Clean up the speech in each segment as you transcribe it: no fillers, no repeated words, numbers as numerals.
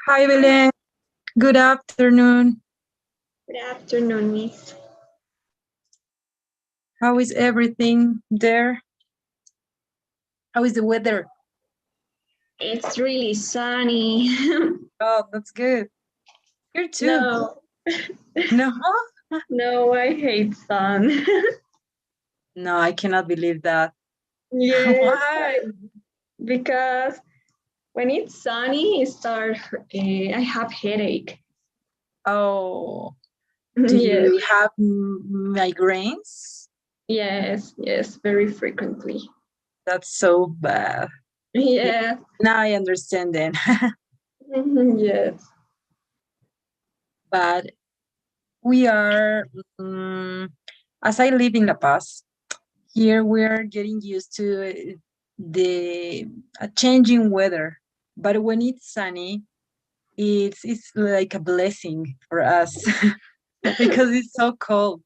Hi, Belén. Good afternoon. Good afternoon, Miss. How is everything there? How is the weather? It's really sunny. Oh, that's good. Here too. No, No, no, I hate sun. no, I cannot believe that. Yes, Why? because when it's sunny, I have headache. Oh, do Yes, you have migraines? yes, very frequently. That's so bad. Yeah, Yes, now I understand then. yes. But we are, um, as I live in La Paz, here we're getting used to the changing weather. But when it's sunny, it's like a blessing for us because it's so cold.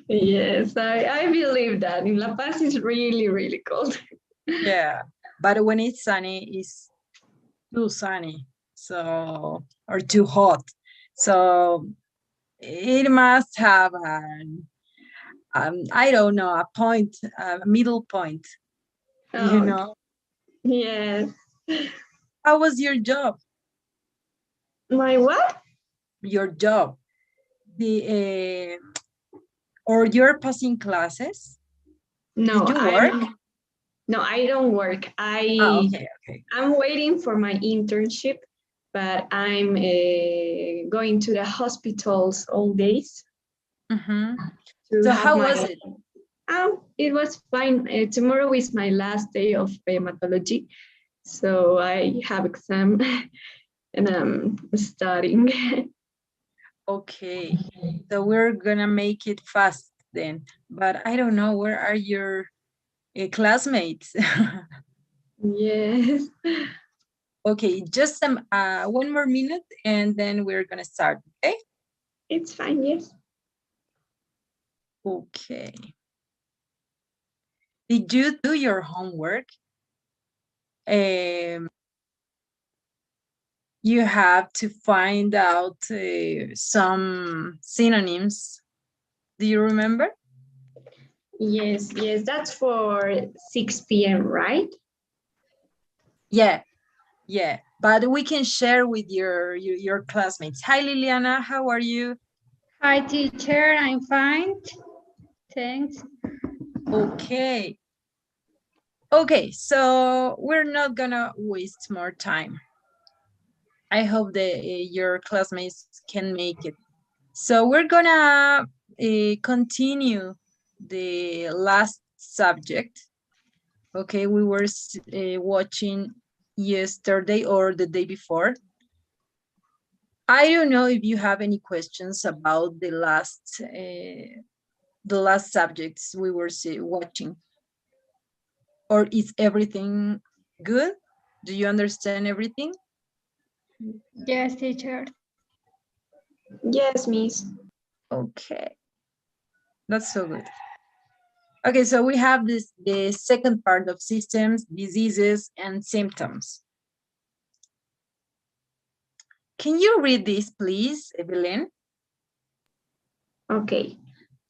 Yes, I believe that. In La Paz, it's really, really cold. Yeah. But when it's sunny, it's too sunny. So, or too hot. So it must have an, I don't know, a point, a middle point, you Oh, know. yes. How was your job? My what? Your job? The or you're passing classes? Did No, you work? no, I don't work. Ah, okay, okay. I'm waiting for my internship, but I'm going to the hospitals all days Mm-hmm. to So have how my. was it? It was fine. Tomorrow is my last day of hematology, so I have exam and I'm studying. Okay. So we're gonna make it fast then. But I don't know, where are your classmates? Yes, Okay, just some one more minute and then we're gonna start. Okay. it's fine. Yes. Okay. Did you do your homework? Um, you have to find out some synonyms. Do you remember? Yes. That's for 6 p.m., right? Yeah, yeah. But we can share with your classmates. Hi, Liliana. How are you? Hi, teacher. I'm fine. Thanks. Okay. Okay, so we're not gonna waste more time. I hope that your classmates can make it. So we're gonna continue the last subject. Okay, we were watching yesterday or the day before. I don't know if you have any questions about the last subjects we were watching, or is everything good? Do you understand everything? Yes, teacher. Yes, Miss. Okay, that's so good. Okay, so we have the second part of systems, diseases, and symptoms. Can you read this, please, Evelyn? Okay.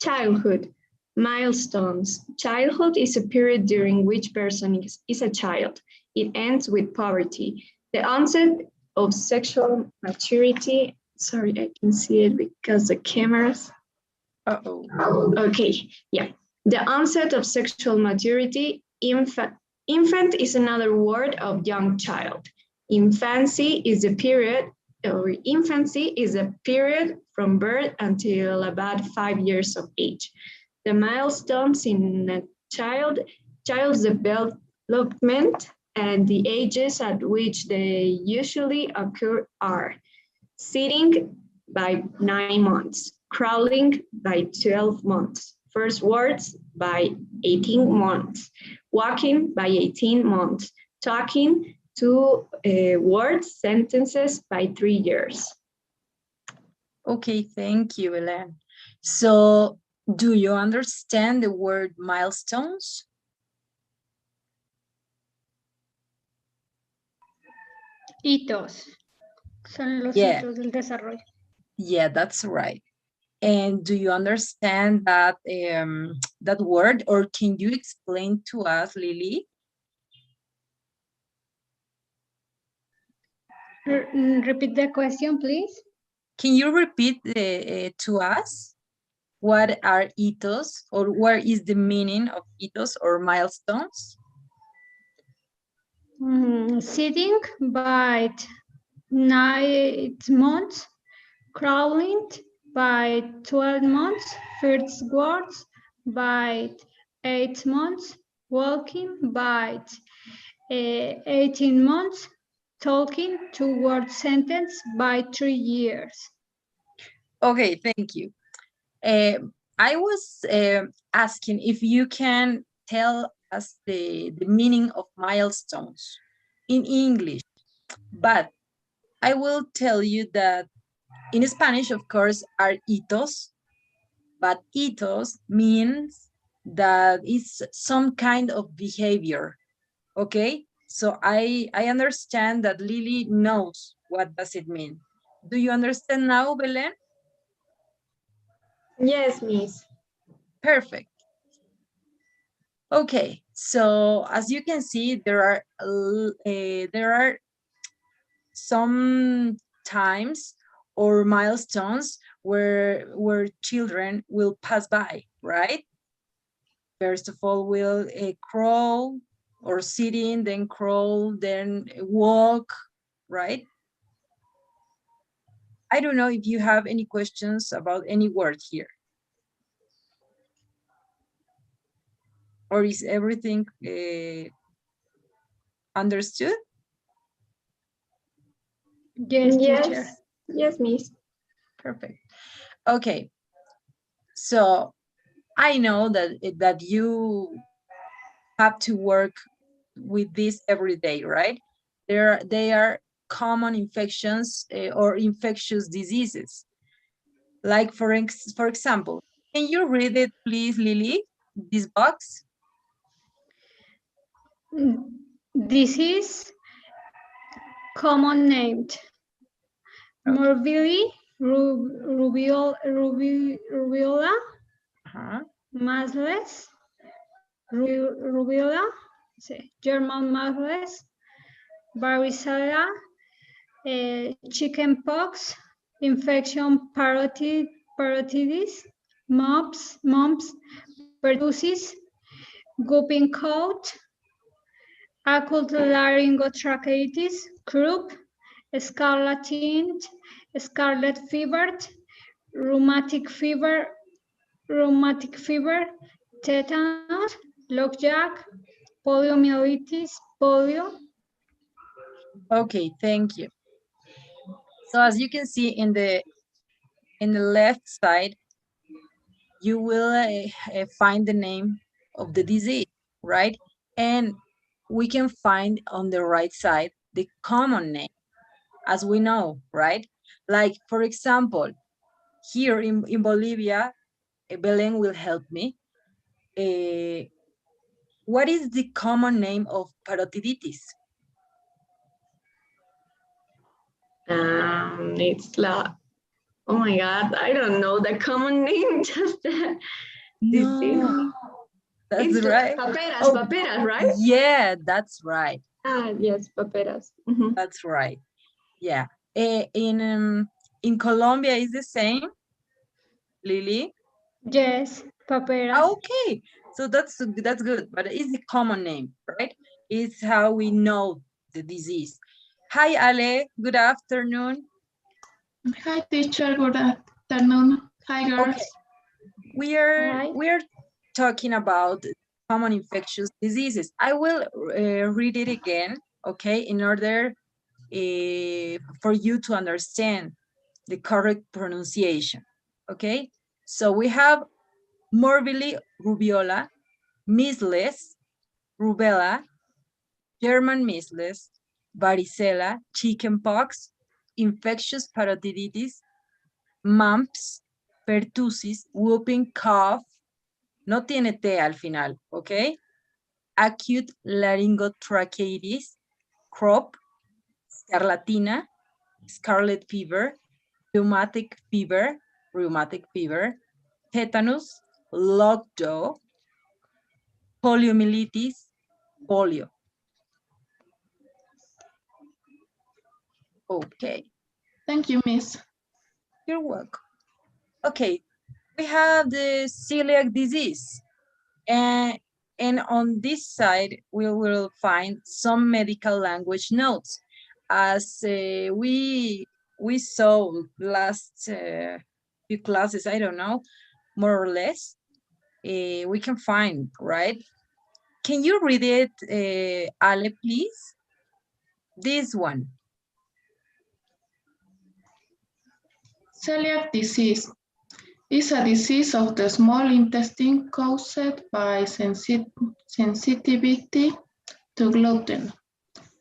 Childhood. Milestones. Childhood is a period during which person is a child. It ends with puberty. The onset of sexual maturity. Sorry, I can see it because the cameras. Uh-oh. Okay, yeah. The onset of sexual maturity. Infant is another word of young child. Infancy is a period, or infancy is a period from birth until about 5 years of age. The milestones in a child's development and the ages at which they usually occur are sitting by 9 months, crawling by 12 months, first words by 18 months, walking by 18 months, talking two words, sentences by 3 years. Okay, thank you, Ellen. So, do you understand the word milestones? Hitos. Son los Yeah. hitos del desarrollo. Yeah, that's right. And do you understand that that word, or can you explain to us, Lily? Repeat the question, please. Can you repeat to us what are hitos, or what is the meaning of hitos or milestones? Sitting by 9 months, crawling by 12 months, first words by 8 months, walking by 18 months, talking two-word sentence by 3 years. Okay, thank you. I was asking if you can tell us the meaning of milestones in English, but I will tell you that in Spanish, of course, are hitos, but hitos means that it's some kind of behavior, okay? So I understand that Lily knows what does it mean. Do you understand now, Belen? Yes, Miss. Perfect. Okay, so as you can see, there are some times or milestones where children will pass by, right? First of all, will crawl or sitting, then crawl, then walk, right? I don't know if you have any questions about any word here. Or is everything understood? Yes, teacher. Yes, yes, Miss. Perfect. Okay, so I know that you have to work with this every day, right? They are common infections or infectious diseases. Like for example, can you read it, please, Lily? This box. Disease common named Okay. morbilli, rubiola, measles, rubiola, German measles, varicella, chickenpox, infection parotiditis, mumps, pertussis, whooping cough, acute laryngotracheitis, croup, scarlet fever, rheumatic fever, tetanus, lockjaw, poliomyelitis, polio. Okay, thank you. So as you can see in the left side, you will find the name of the disease, right? And we can find on the right side the common name, as we know, right? Like, for example, here in Bolivia, Belen will help me. What is the common name of parotiditis? It's like, oh my God, I don't know the common name, just the disease. No, that's It's right. paperas, right? Yeah, that's right. Yes, paperas. That's right. Yeah. In Colombia is the same, Lily? Yes, paperas. Okay, so that's good, but it's the common name, right? It's how we know the disease. Hi, Ale. Good afternoon. Hi, teacher. Good afternoon. Hi, girls. Okay, we're talking about common infectious diseases. I will read it again, okay, in order for you to understand the correct pronunciation, okay? So we have morbilli rubiola, measles, rubella, German measles, varicella, chickenpox, infectious parotiditis, mumps, pertussis, whooping cough, no tiene T al final, ¿ok? Acute laryngotracheitis, crop, scarlatina, scarlet fever, rheumatic fever, tetanus, lockjaw, poliomyelitis, polio. Okay, Thank you, Miss. you're welcome. Okay, we have the celiac disease. And on this side, we will find some medical language notes. As we saw last few classes, I don't know, more or less, we can find, right? Can you read it, Ale, please? This one. Celiac disease is a disease of the small intestine caused by sensitivity to gluten.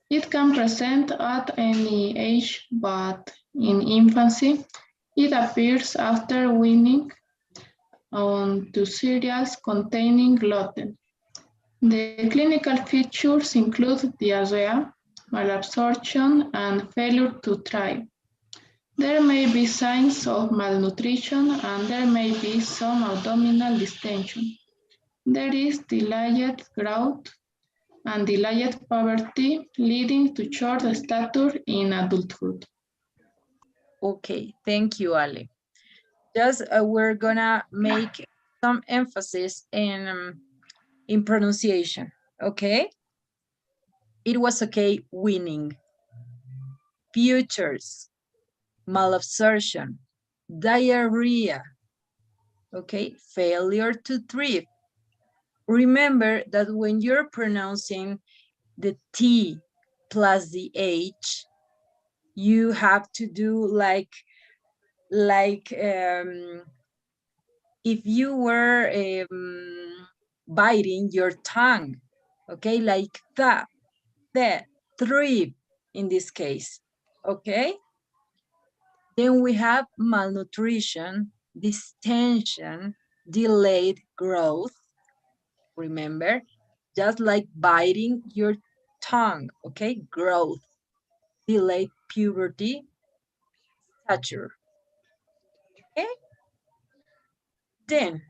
It can present at any age, but in infancy, it appears after weaning on to cereals containing gluten. The clinical features include diarrhea, malabsorption, and failure to thrive. There may be signs of malnutrition and there may be some abdominal distension. There is delayed growth and delayed puberty, leading to short stature in adulthood. Okay, thank you, Ale. Just we're gonna make some emphasis in pronunciation, okay? It was okay winning. Futures, malabsorption, diarrhea, okay? Failure to thrive. Remember that when you're pronouncing the T plus the H, you have to do like if you were biting your tongue, okay? Like the, thrive in this case, okay? Then we have malnutrition, distension, delayed growth. Remember, just like biting your tongue, okay? Growth, delayed puberty, stature, okay? Then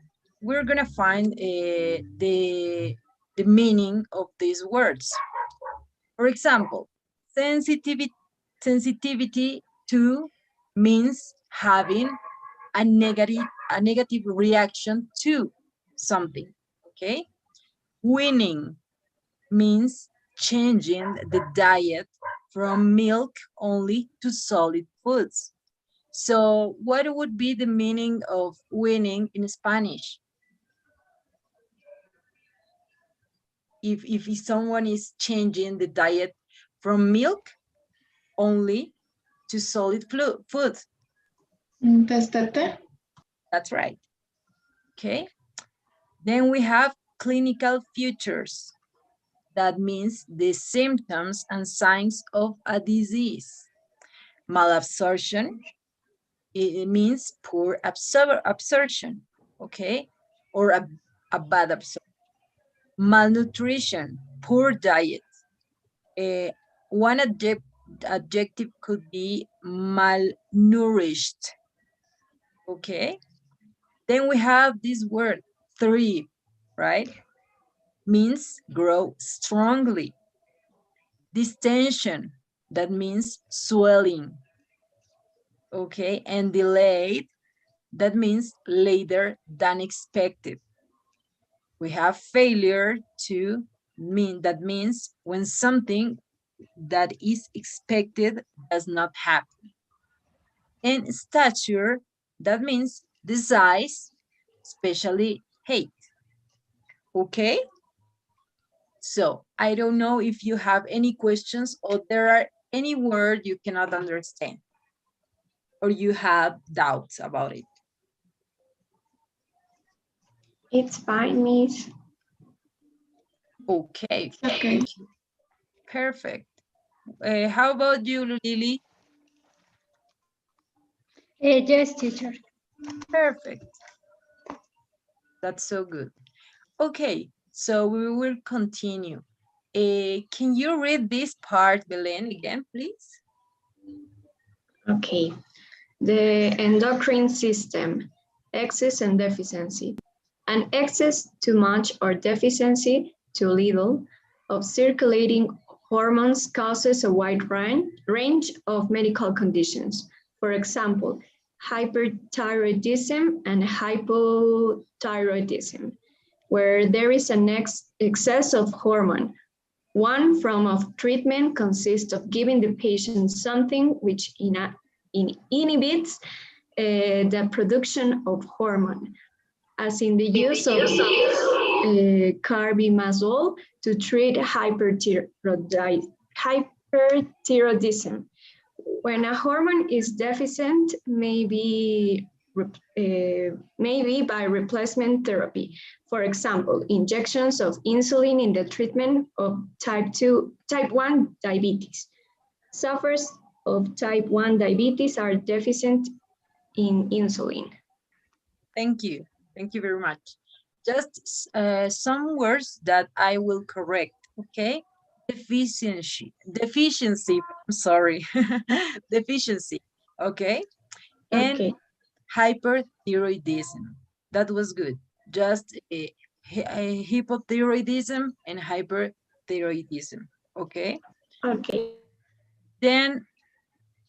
we're gonna find the meaning of these words. For example, sensitivity to means having a negative reaction to something, okay? Winning means changing the diet from milk only to solid foods. So what would be the meaning of winning in Spanish? If someone is changing the diet from milk only to solid food. Destete. That's right. Okay. Then we have clinical features. That means the symptoms and signs of a disease. Malabsorption, it means poor absorption, okay? Or a bad absorption. Malnutrition, poor diet. One adjective could be malnourished, okay? Then we have this word, thrive, right? Means grow strongly. Distension, that means swelling, okay? And delayed, that means later than expected. We have failure to that means when something that is expected does not happen. And stature, that means the size, especially height. Okay? So I don't know if you have any questions or there are any word you cannot understand or you have doubts about it. It's fine, Miss. Okay, Okay. thank you. Perfect. How about you, Lily? Yes, teacher. Perfect. That's so good. Okay, so we will continue. Can you read this part, Belen, again, please? Okay. The endocrine system, excess and deficiency. An excess, too much, or deficiency, too little, of circulating hormones causes a wide range of medical conditions. For example, hyperthyroidism and hypothyroidism, where there is an excess of hormone. One form of treatment consists of giving the patient something which inhibits the production of hormone, as in the use of carbimazole to treat hyperthyroidism. When a hormone is deficient, maybe by replacement therapy. For example, injections of insulin in the treatment of type 1 diabetes. Sufferers of type 1 diabetes are deficient in insulin. Thank you. Thank you very much. Just some words that I will correct, okay? Deficiency, I'm sorry, deficiency, okay? And Okay. hyperthyroidism, that was good. Just a hypothyroidism and hyperthyroidism, okay? Okay. Then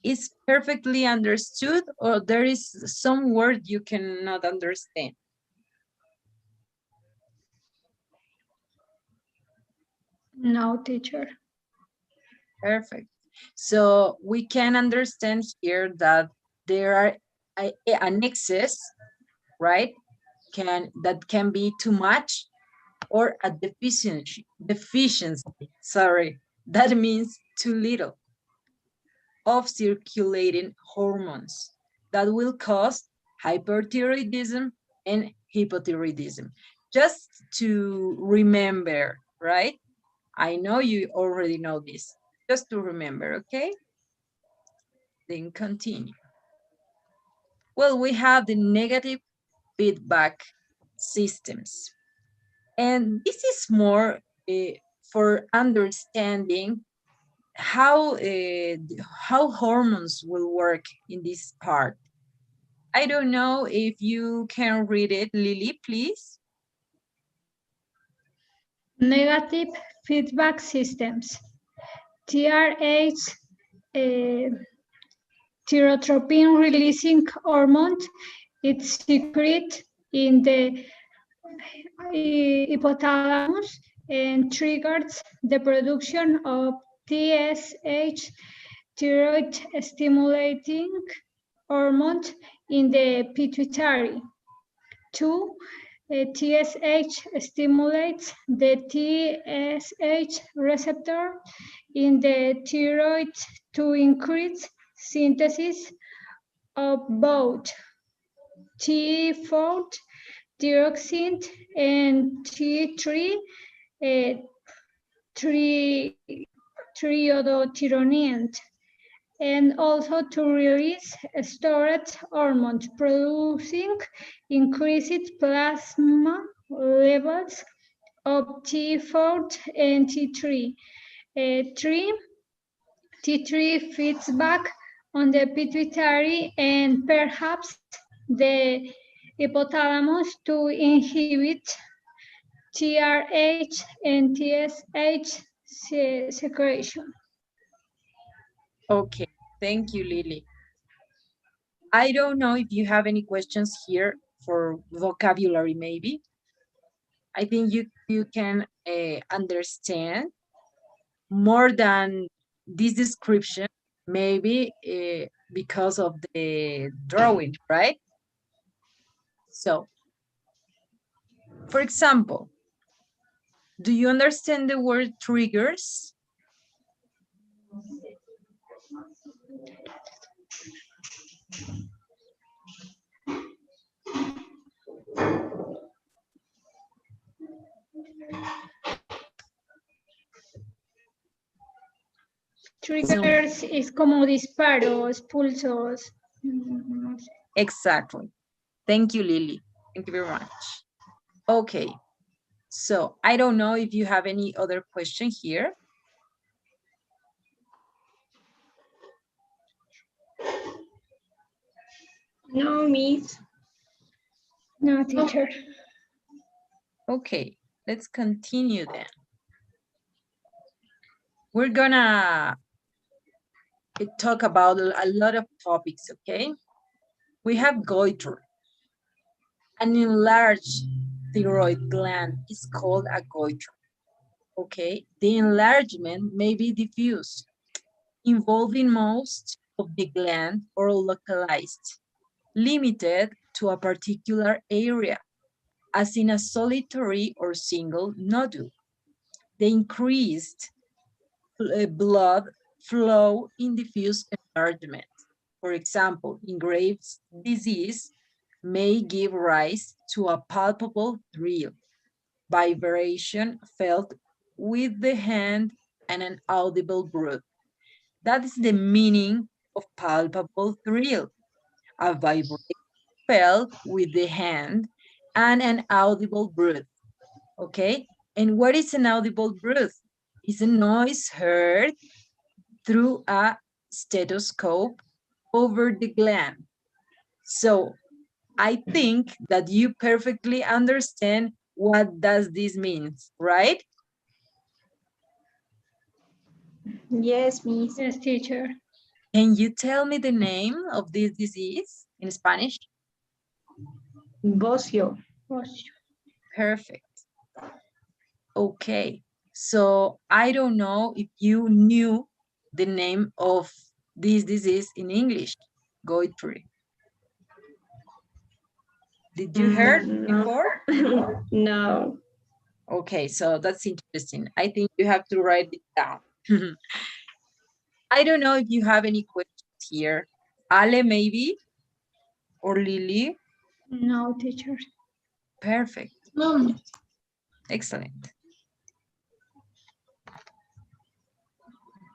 it's perfectly understood, or there is some word you cannot understand? No, teacher. Perfect. So we can understand here that there are an excess, right? That can be too much, or a deficiency, sorry, that means too little of circulating hormones that will cause hyperthyroidism and hypothyroidism. Just to remember, right? I know you already know this. Just to remember, okay? Then continue. Well, we have the negative feedback systems. And this is more for understanding how hormones will work in this part. I don't know if you can read it, Lily, please. Negative feedback systems. TRH, tyrotropin releasing hormone, it's secreted in the hypothalamus and triggers the production of TSH, thyroid stimulating hormone, in the pituitary. 2. TSH stimulates the TSH receptor in the thyroid to increase synthesis of both T4 thyroxine and T3 triiodothyronine, and also to release storage hormones, producing increased plasma levels of T4 and T3. 3. T3 feeds back on the pituitary and perhaps the hypothalamus to inhibit TRH and TSH secretion. Okay, thank you, Lily. I don't know if you have any questions here for vocabulary, maybe. I think you can understand more than this description, maybe because of the drawing, right? So, for example, do you understand the word triggers? Triggers es como disparos, pulsos. Exactly. Thank you, Lily. Thank you very much. Okay. So I don't know if you have any other question here. No, Miss. No, teacher. Okay, let's continue then. We're gonna talk about a lot of topics, okay? We have goiter. An enlarged thyroid gland is called a goiter, okay? The enlargement may be diffuse, involving most of the gland or localized, limited to a particular area, as in a solitary or single nodule. The increased blood flow in diffuse enlargement. For example, in Graves' disease may give rise to a palpable thrill, vibration felt with the hand, and an audible bruit. That is the meaning of palpable thrill, a vibration felt with the hand and an audible bruit, okay? And what is an audible bruit? It's a noise heard through a stethoscope over the gland. So I think that you perfectly understand what does this mean, right? Yes, Miss. Yes, teacher. Can you tell me the name of this disease in Spanish? Bocio. Perfect. Okay, so I don't know if you knew the name of this disease in English, goiter. Did you heard before? No. No. Okay, so that's interesting. I think you have to write it down. I don't know if you have any questions here. Ale, maybe? Or Lily? No, teacher. Perfect. No, Excellent.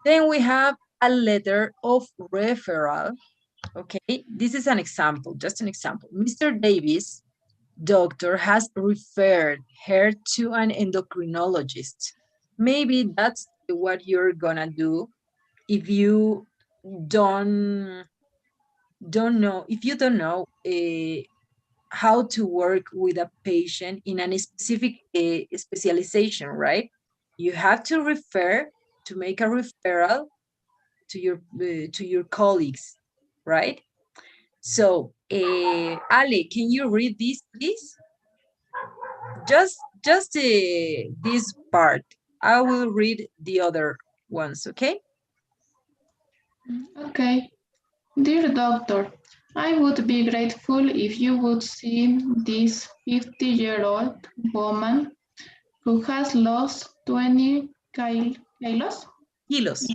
Then we have a letter of referral. Okay, this is an example, just an example. Mr. Davis, doctor, has referred her to an endocrinologist. Maybe that's what you're gonna do if you don't know, if you don't know how to work with a patient in a specific specialization, right? You have to refer, to make a referral to your colleagues, right? So, Ale, can you read this, please? Just this part. I will read the other ones, okay? okay. Dear doctor, I would be grateful if you would see this 50-year-old woman who has lost 20 kilos, Kilos.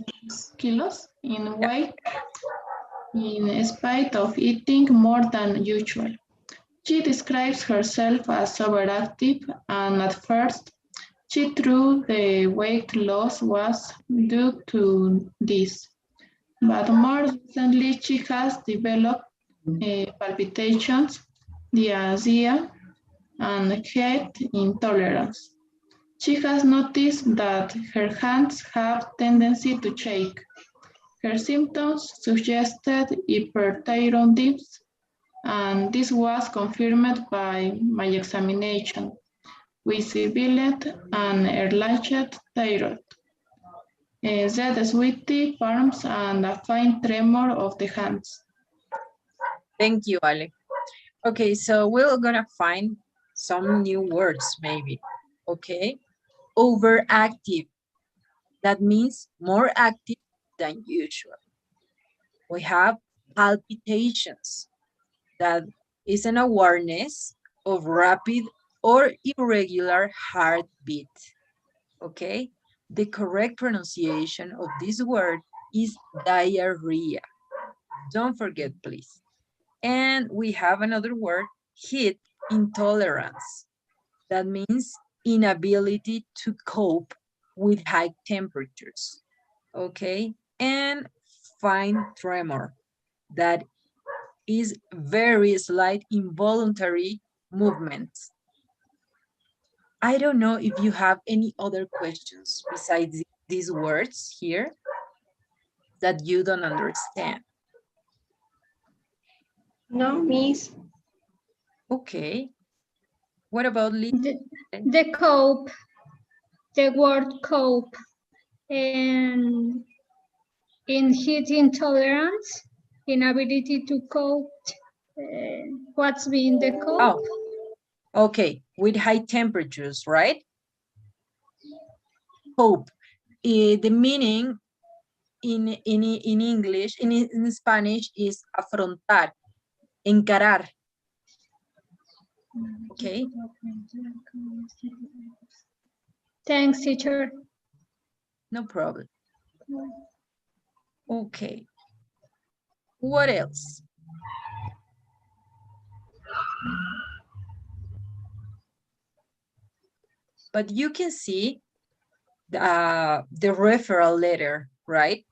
kilos in Yeah. weight in spite of eating more than usual. She describes herself as overactive, and at first she thought the weight loss was due to this. But more recently, she has developed palpitations, diarrhea, and heat intolerance. She has noticed that her hands have tendency to shake. Her symptoms suggested hyperthyroidism, and this was confirmed by my examination with sibilant and enlarged thyroid, sweaty palms, and a fine tremor of the hands. Thank you, Ale. Okay, so we're gonna find some new words maybe, okay? Overactive, that means more active than usual. We have palpitations, that is an awareness of rapid or irregular heartbeat, okay? The correct pronunciation of this word is diarrhea. Don't forget, please. And we have another word, heat intolerance. That means inability to cope with high temperatures, okay? And fine tremor, that is very slight involuntary movements. I don't know if you have any other questions besides these words here that you don't understand. No, Miss. Okay. What about The cope, the word cope, and in heat intolerance, inability to cope. What's been the cope? Oh, okay. With high temperatures, right? Cope. The meaning in English, in Spanish is afrontar, encarar. Okay. Thanks, teacher. No problem. Okay. What else? But you can see the referral letter, right?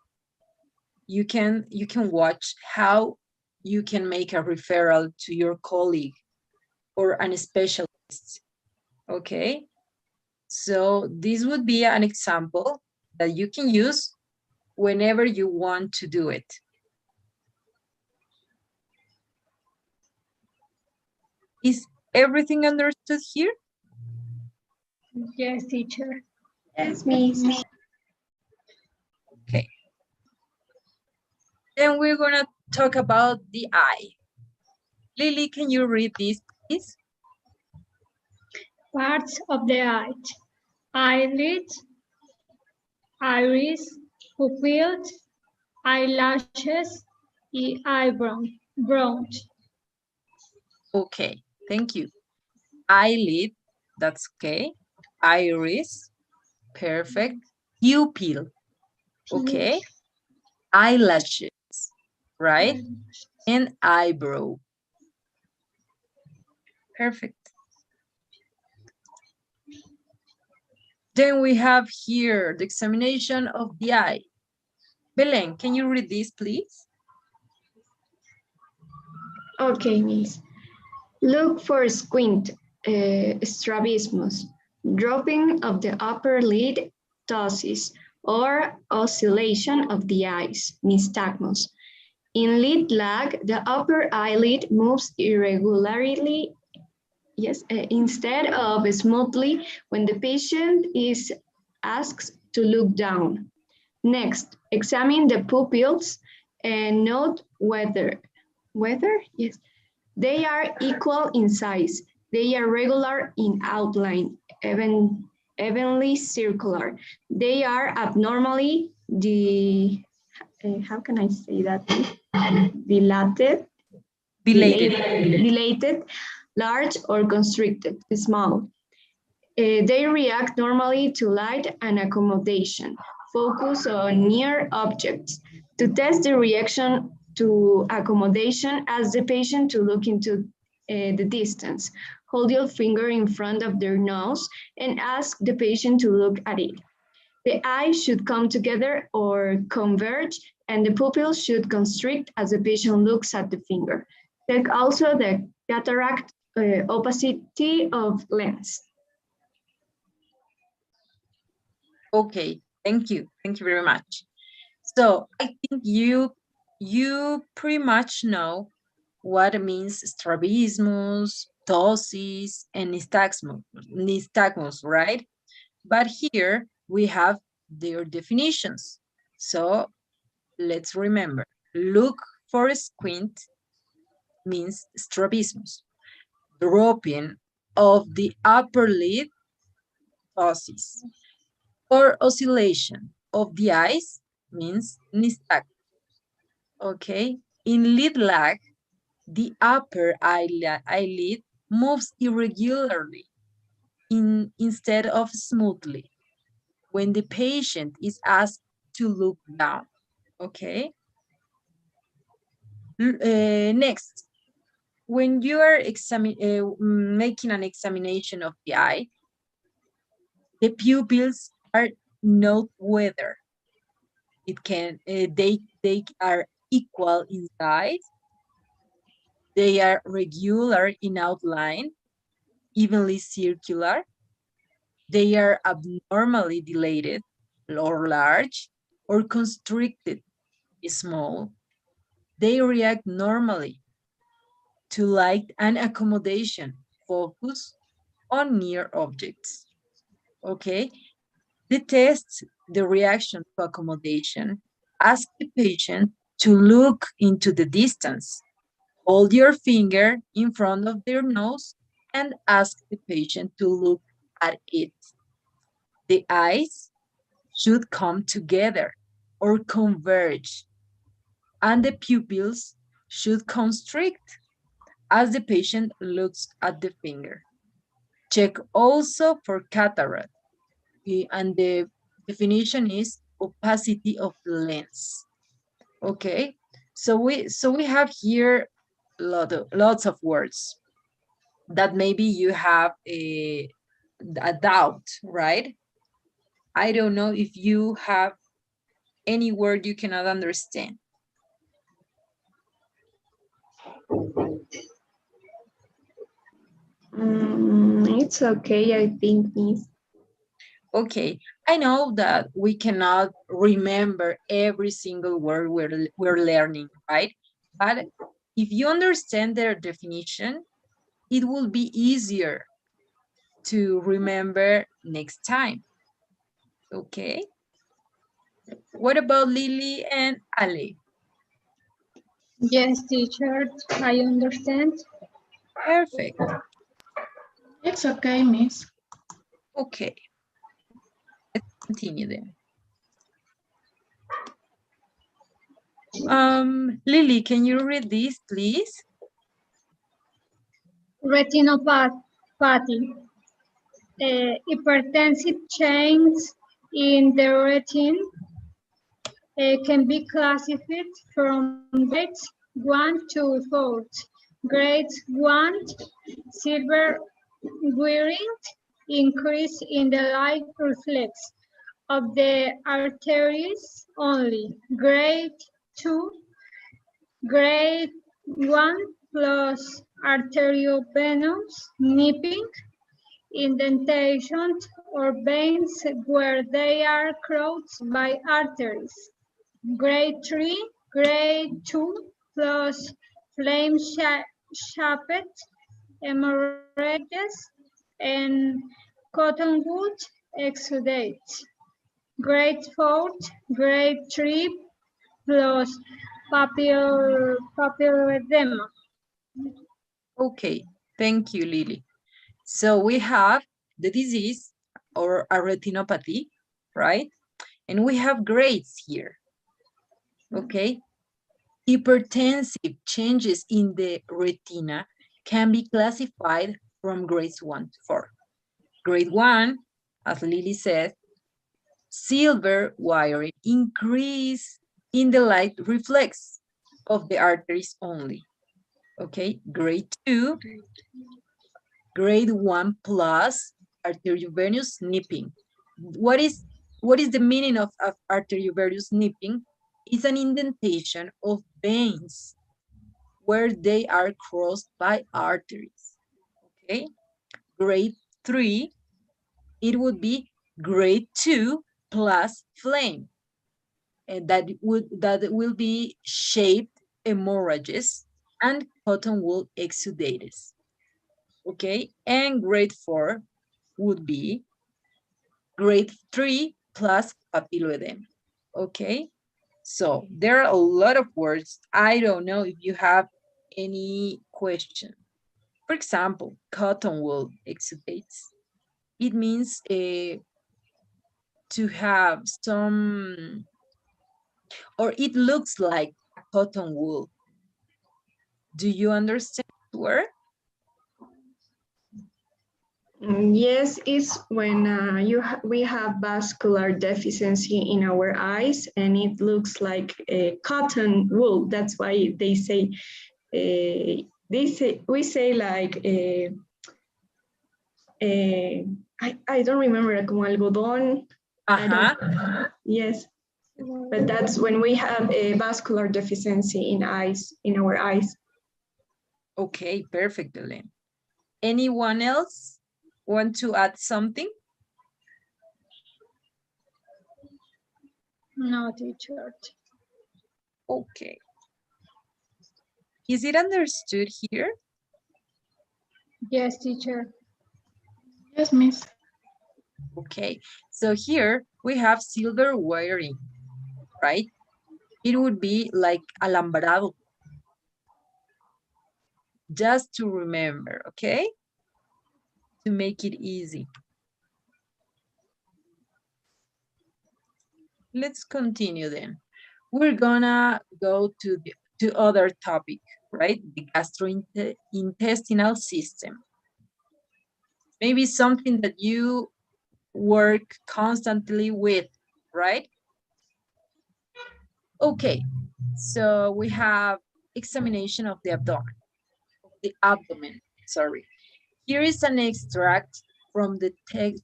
You can watch how you can make a referral to your colleague or an specialist. Okay. So this would be an example that you can use whenever you want to do it. Is everything understood here? Yes, teacher. Yes, Miss. Okay. Then we're gonna talk about the eye. Lily, can you read this, please? Parts of the eye. Eyelid, iris, pupil, eyelashes, eyebrow. Brows. Okay, thank you. Eyelid, that's okay. Iris, perfect. Pupil, okay. Eyelashes, right? And eyebrow. Perfect. Then we have here the examination of the eye. Belen, can you read this, please? Okay, Miss. Look for squint, strabismus, dropping of the upper lid, ptosis, or oscillation of the eyes, nystagmus. In lid lag, the upper eyelid moves irregularly, instead of smoothly when the patient is asked to look down. Next, examine the pupils and note whether yes, they are equal in size. They are regular in outline, evenly circular. They are abnormally how can I say that? Dilated, Belated. dilated, large or constricted, small. They react normally to light and accommodation. Focus on near objects. To test the reaction to accommodation, ask the patient to look into the distance. Hold your finger in front of their nose and ask the patient to look at it. The eyes should come together or converge, and the pupils should constrict as the patient looks at the finger. Check also the cataract opacity of lens. Okay, thank you. Thank you very much. So I think you pretty much know what it means strabismus, ptosis, and nystagmus, right? But here we have their definitions. So let's remember, look for a squint means strabismus, dropping of the upper lid, ptosis, or oscillation of the eyes means nystagmus. Okay, in lid lag, the upper eyelid moves irregularly instead of smoothly when the patient is asked to look down. Okay. Next, when you are making an examination of the eye, the pupils are not whether they are equal in size, they are regular in outline, evenly circular, they are abnormally dilated or large, or constricted small. They react normally to light and accommodation. Focus on near objects. Okay. The test, the reaction to accommodation. Ask the patient to look into the distance. Hold your finger in front of their nose and ask the patient to look at it. The eyes should come together or converge, and the pupils should constrict as the patient looks at the finger. Check also for cataract, and the definition is opacity of the lens. Okay, so we have here lots of words that maybe you have a doubt, right? I don't know if you have any word you cannot understand. It's okay, I think, Miss. Okay, I know that we cannot remember every single word we're learning, right? But if you understand their definition, it will be easier to remember next time. Okay. What about Lily and Ale? Yes, teacher, I understand. Perfect. It's okay, Miss. Okay. Let's continue then. Lily, can you read this, please? Retinopathy. Hypertensive change in the retina can be classified from grades 1 to 4. Grade 1, silver wearing, increase in the light reflex of the arteries only. Grade 2, grade 1 plus arteriovenous nipping, indentation or veins where they are crossed by arteries. Grade 3, grade 2 plus flame-shaped hemorrhages and cottonwood exudates. Grade 4, grade 3 plus papilledema. Okay, thank you, Lily. So we have the disease or a retinopathy, right? And we have grades here, okay? Hypertensive changes in the retina can be classified from grades 1 to 4. Grade 1, as Lily said, silver wiring increase in the light reflex of the arteries only. Okay, grade 2, grade 1 plus arteriovenous nipping. What is the meaning of arteriovenous nipping? It's an indentation of veins where they are crossed by arteries. Okay, grade 3, it would be grade 2 plus flame, and that will be shaped hemorrhages and cottonwool exudates. Okay, and grade 4 would be grade 3 plus papilloedema. Okay, so there are a lot of words. I don't know if you have any question. For example, cottonwool exudates. It means to have some, or it looks like a cotton wool. Do you understand the word? Yes, it's when we have vascular deficiency in our eyes and it looks like a cotton wool. That's why they say we say like I don't remember, como algodón. Yes, but that's when we have a vascular deficiency in our eyes. Okay, perfect, Elaine. Anyone else want to add something? No, teacher. Okay. Is it understood here? Yes, teacher. Yes, miss. Okay, so here we have silver wiring, right? It would be like alambrado. Just to remember, okay? To make it easy. Let's continue then. We're gonna go to the other topic, right? The gastrointestinal system. Maybe something that you work constantly with, right? Okay, so we have examination of the abdomen, sorry. Here is an extract from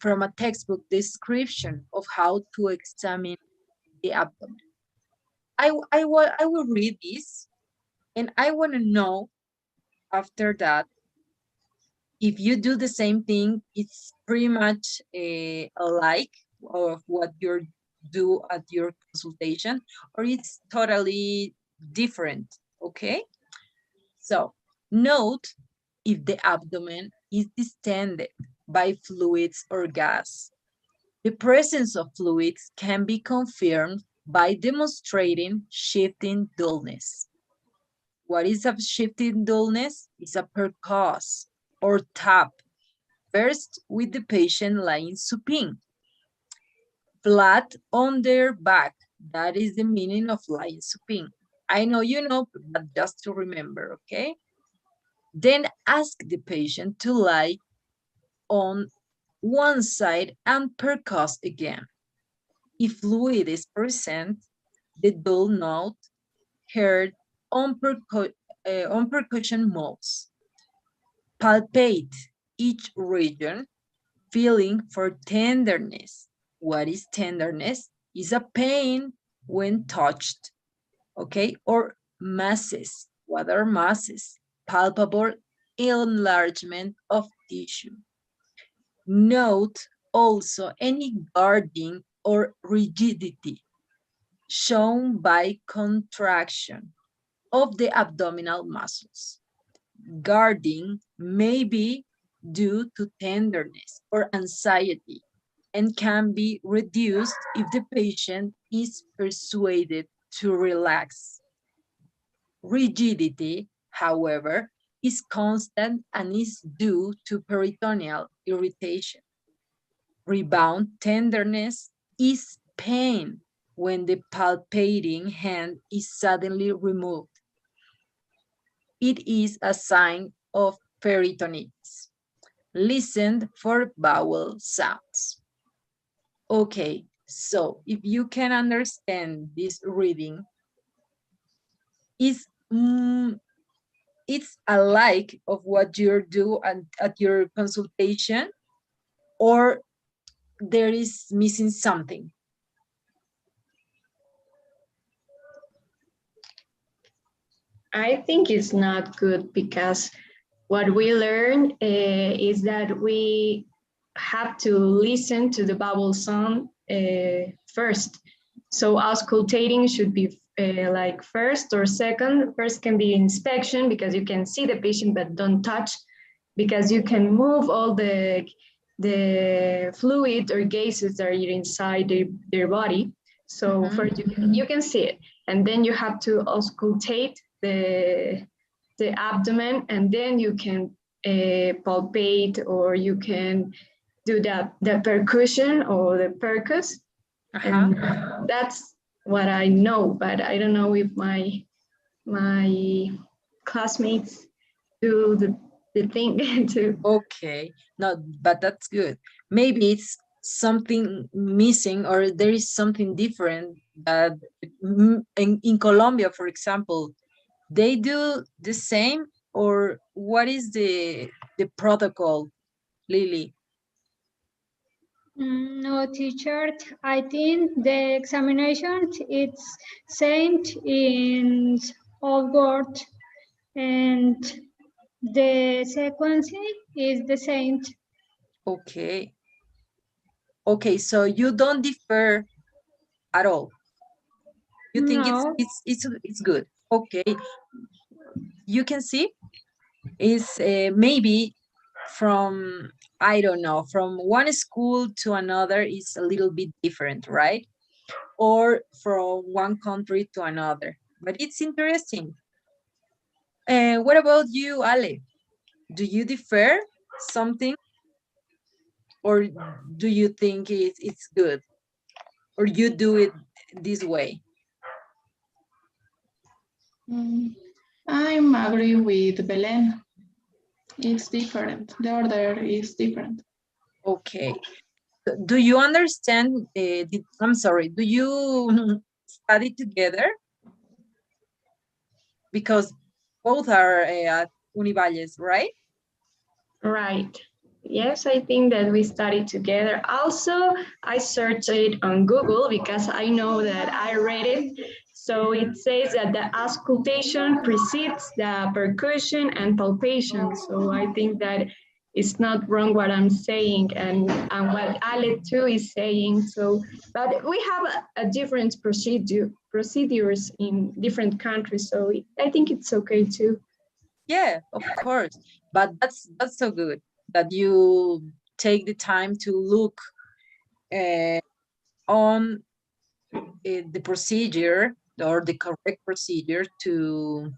from a textbook description of how to examine the abdomen. I will read this, and I want to know after that if you do the same thing, it's pretty much alike of what you do at your consultation, or it's totally different, okay? So note if the abdomen is distended by fluids or gas. The presence of fluids can be confirmed by demonstrating shifting dullness. What is a shifting dullness? It's a percuss or tap, first with the patient lying supine, flat on their back. That is the meaning of lying supine. I know you know, but just to remember, okay? Then ask the patient to lie on one side and percuss again. If fluid is present, the dull note heard on percussion modes. Palpate each region, feeling for tenderness. What is tenderness? Is a pain when touched, okay? Or masses. What are masses? Palpable enlargement of tissue. Note also any guarding or rigidity shown by contraction of the abdominal muscles. Guarding may be due to tenderness or anxiety and can be reduced if the patient is persuaded to relax. Rigidity, however, is constant and is due to peritoneal irritation. Rebound tenderness is pain when the palpating hand is suddenly removed. It is a sign of peritonitis. Listen for vowel sounds. Okay, so if you can understand this reading, is it's alike of what you do at your consultation, or there is missing something? I think it's not good because what we learn is that we have to listen to the vowel sound first. So auscultating should be like first or second. First can be inspection because you can see the patient but don't touch, because you can move all the fluid or gases that are inside their body. So first you can see it, and then you have to auscultate the abdomen, and then you can palpate, or you can do the percussion or the percus. And that's what I know, but I don't know if my classmates do the thing too. Okay, no, but that's good. Maybe it's something missing, or there is something different that in Colombia, for example, they do the same, or what is the protocol, Lily? No, teacher. I think the examination is same in all world, and the sequence is the same. Okay. Okay, so you don't differ at all. You think No. it's good. Okay. You can see is maybe from, I don't know, from one school to another is a little bit different, right? Or from one country to another, but it's interesting. What about you, Ale? Do you differ something, or do you think it's good, or you do it this way? I'm agree with Belen. It's different. The order is different. Okay. Do you understand? I'm sorry. Do you study together? Because both are at Univalles, right? Right. Yes, I think that we studied together. Also, I searched it on Google because I know that I read it. So it says that the auscultation precedes the percussion and palpation. So I think that it's not wrong what I'm saying and what Ale too is saying. So, but we have a different procedures in different countries. So I think it's okay too. Yeah, of course. But that's so good that you take the time to look on the procedure or the correct procedure to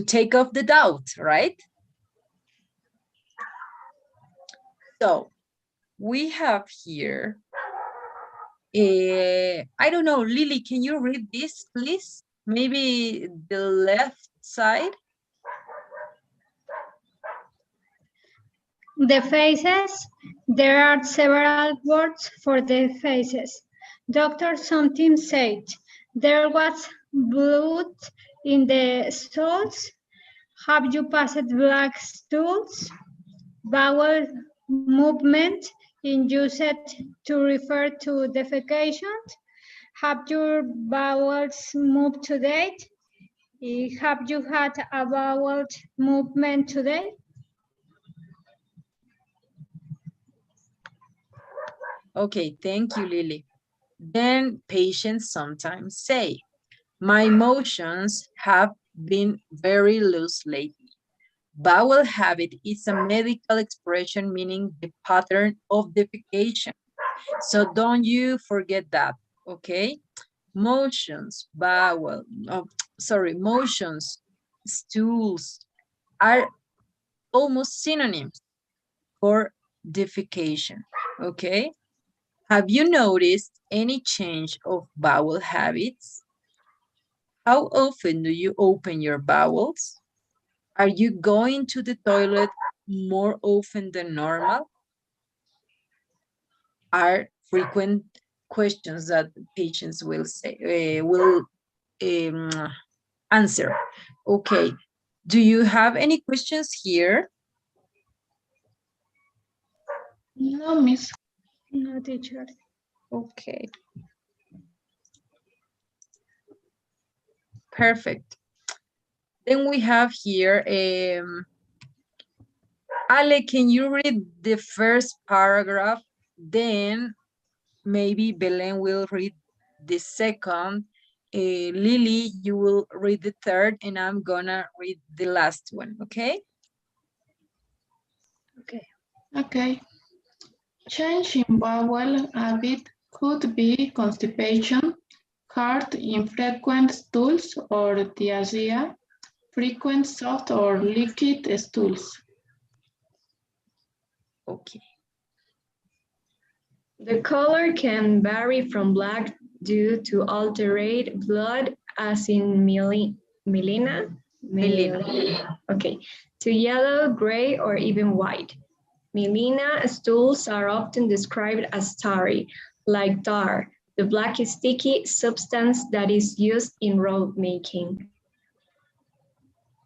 take off the doubt, right? So we have here, I don't know, Lily, can you read this, please? Maybe the left side. The faces. There are several words for the faces. Dr. something said, there was blood in the stools. Have you passed black stools? Bowel movement in used to refer to defecation. Have your bowels moved today? Have you had a bowel movement today? Okay, thank you, Lily. Then patients sometimes say, my motions have been very loose lately. Bowel habit is a medical expression meaning the pattern of defecation. So don't you forget that, okay? Motions, bowel, oh, sorry, motions, stools are almost synonyms for defecation, okay? Have you noticed any change of bowel habits? How often do you open your bowels? Are you going to the toilet more often than normal? Are frequent questions that patients will say, will answer. Okay, do you have any questions here? No, miss. No, teacher. Okay. Perfect. Then we have here, Ale, can you read the first paragraph? Then maybe Belen will read the second. Lily, you will read the third, and I'm gonna read the last one, okay? Okay. Okay. Change in bowel habit could be constipation, hard infrequent stools or diarrhea, frequent soft or liquid stools. Okay. The color can vary from black due to altered blood, as in melena, okay, to yellow, gray, or even white. Melena stools are often described as tarry, like tar, the black sticky substance that is used in road making.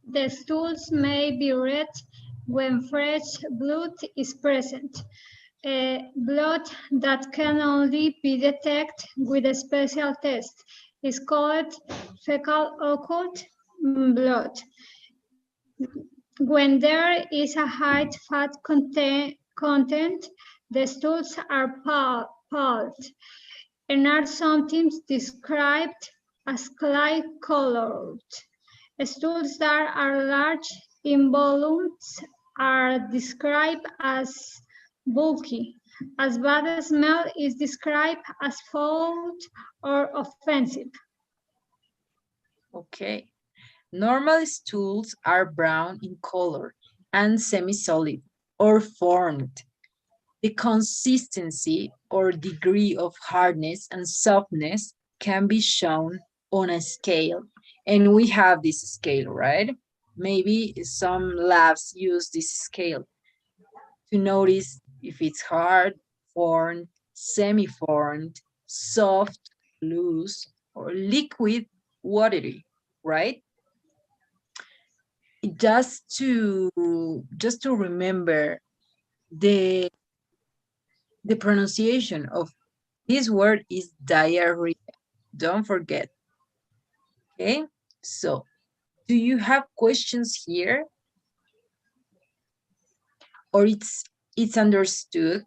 The stools may be red when fresh blood is present. Blood that can only be detected with a special test is called fecal occult blood. When there is a high fat content, the stools are pallid and are sometimes described as clay-colored. Stools that are large in volumes are described as bulky. As bad smell is described as foul or offensive. Okay. Normal stools are brown in color and semi-solid or formed. The consistency or degree of hardness and softness can be shown on a scale. And we have this scale, right? Maybe some labs use this scale to notice if it's hard, formed, semi-formed, soft, loose, or liquid, watery, right? Just to remember the pronunciation of this word is diarrhea. Don't forget. Okay, so do you have questions here? Or it's understood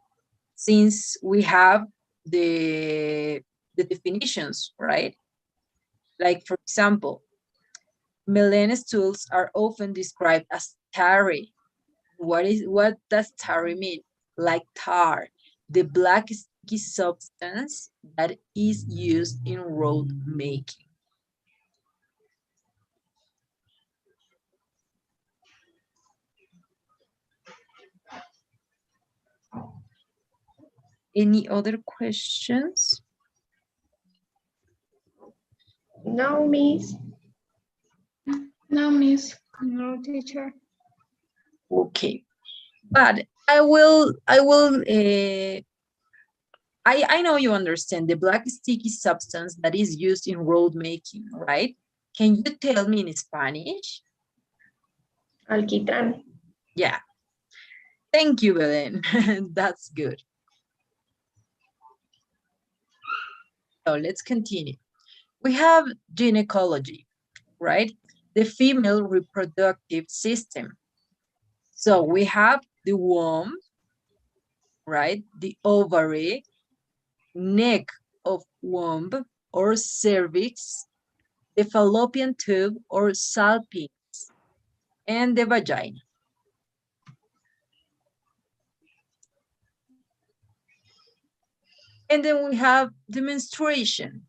since we have the definitions, right? Like for example, Millennial stools are often described as tarry. What does tarry mean? Like tar, the black sticky substance that is used in road making. Any other questions? No, miss. No, miss. No, teacher. Okay, but I know you understand the black sticky substance that is used in road making, right? Can you tell me in Spanish? Alquitrán. Yeah. Thank you, Belen. That's good. So let's continue. We have gynecology, right? The female reproductive system. So we have the womb, right? The ovary, neck of womb or cervix, the fallopian tube or salpinx, and the vagina. And then we have the menstruation.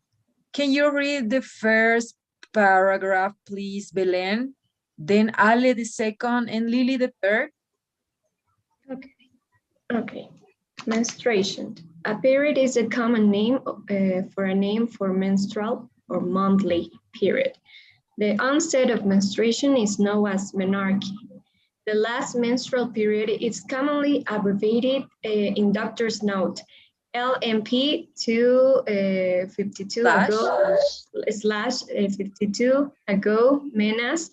Can you read the first paragraph, please, Belen? Then Ale the second and Lily the third. Okay. Okay. Menstruation. A period is a common name for menstrual or monthly period. The onset of menstruation is known as menarche. The last menstrual period is commonly abbreviated in doctor's note, LMP 252 ago slash 52 ago menas.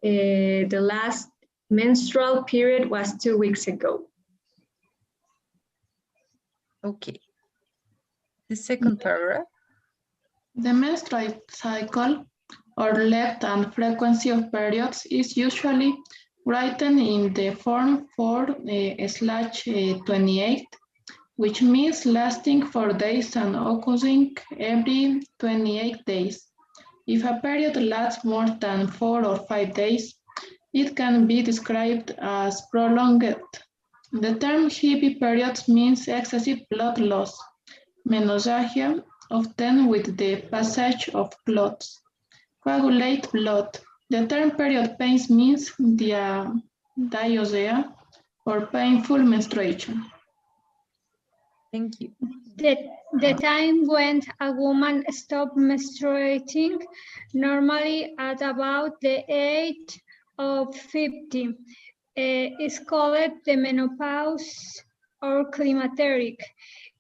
The last menstrual period was 2 weeks ago. Okay. The second paragraph. The menstrual cycle or length and frequency of periods is usually written in the form 4/28, which means lasting 4 days and occurring every 28 days. If a period lasts more than 4 or 5 days, it can be described as prolonged. The term heavy periods means excessive blood loss, menorrhagia, often with the passage of clots. Coagulate blood. The term period pains means diarrhea or painful menstruation. Thank you. The time when a woman stops menstruating, normally at about the age of 50, is called the menopause or climacteric.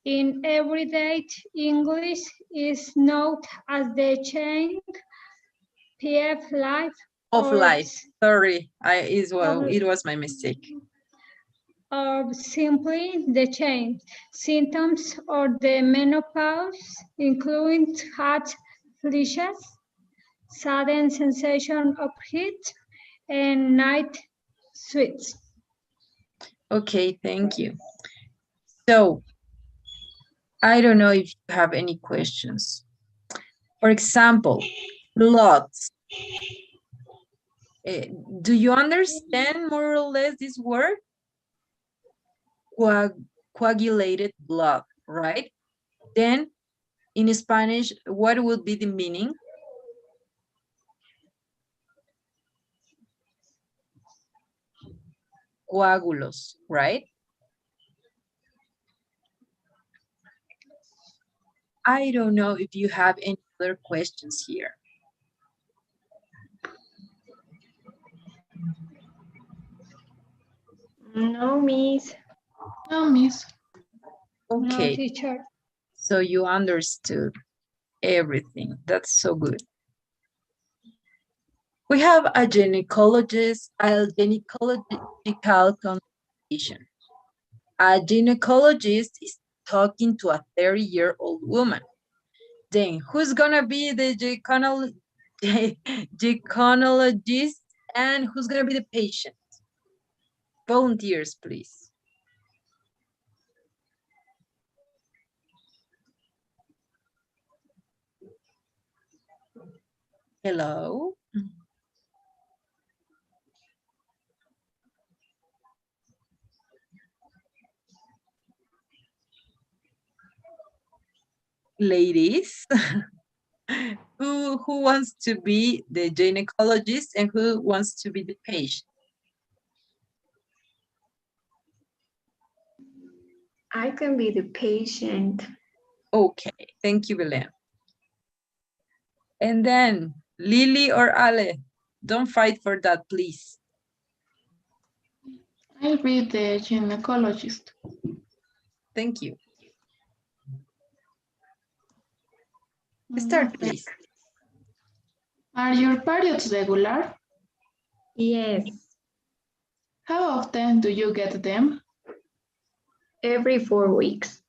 In everyday English, is known as the change PF life Of life. Sorry, it was my mistake. Or simply the change. Symptoms of the menopause include hot flashes, sudden sensation of heat, and night sweats. Okay, thank you. So, I don't know if you have any questions. For example, clots. Do you understand more or less this word? Coagulated blood, right? Then in Spanish, what would be the meaning? Coágulos, right? I don't know if you have any other questions here. No, miss. No, miss. No, Okay, teacher. so you understood everything. That's so good. We have a gynecological consultation. A gynecologist is talking to a 30-year-old woman. Then who's gonna be the gynecologist and who's gonna be the patient? Volunteers, please. Hello? Ladies, who wants to be the gynecologist and who wants to be the patient? I can be the patient. Okay, thank you, Belen. And then Lily or Ale, don't fight for that, please. I'll be the gynecologist. Thank you. Start, please. Are your periods regular? Yes, How often do you get them? every 4 weeks.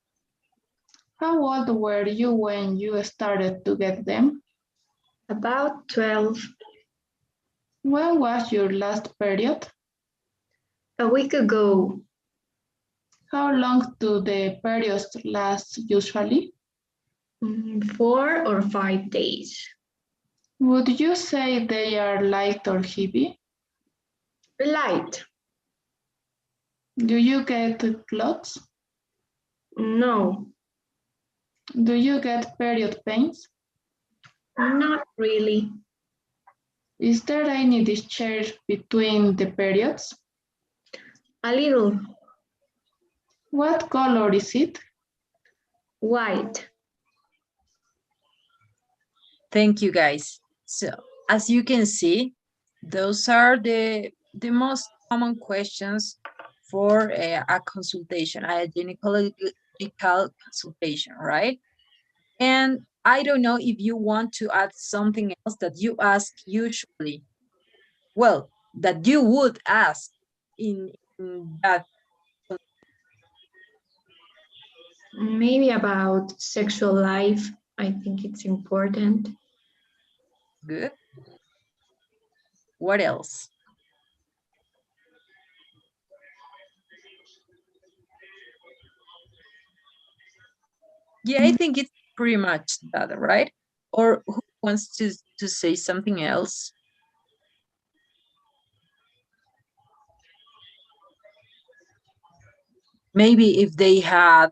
How old were you when you started to get them? About 12. When was your last period? A week ago. How long do the periods last usually? 4 or 5 days. Would you say they are light or heavy? Light. Do you get clots? No, Do you get period pains? not really. Is there any discharge between the periods? A little. What color is it? White. Thank you, guys. So as you can see, those are the most common questions for a consultation, a gynecological consultation, right? And I don't know if you want to add something else that you ask usually. Well, that you would ask in that. Maybe about sexual life. I think it's important. Good. What else? Yeah, I think it's pretty much that, right? Or who wants to say something else? Maybe if they had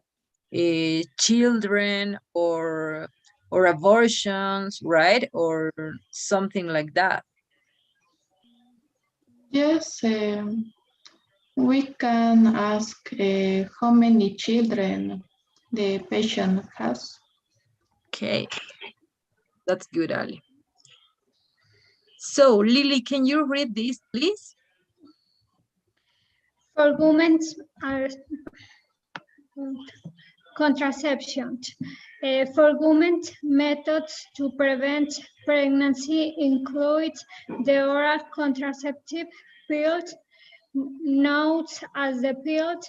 children or abortions, right? Or something like that. Yes, we can ask how many children the patient has. Okay, that's good, Ali. So, Lily, can you read this, please? For women are contraception. For women, methods to prevent pregnancy include the oral contraceptive pill, known as the pill,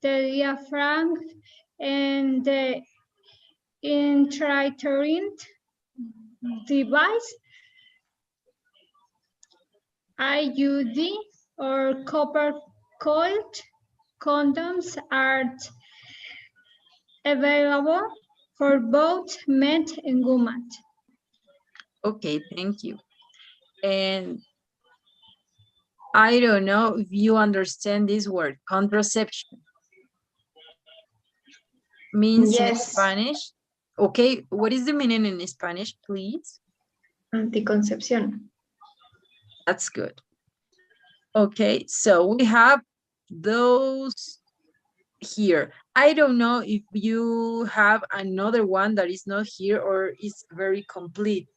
the diaphragm, and the intrauterine device, IUD, or copper-coiled condoms are available for both men and women. Okay, thank you. And I don't know if you understand this word, contraception. Means in Yes. Spanish. Okay, what is the meaning in Spanish, please? Anticoncepción. That's good. Okay, so we have those here. I don't know if you have another one that is not here or is very complete.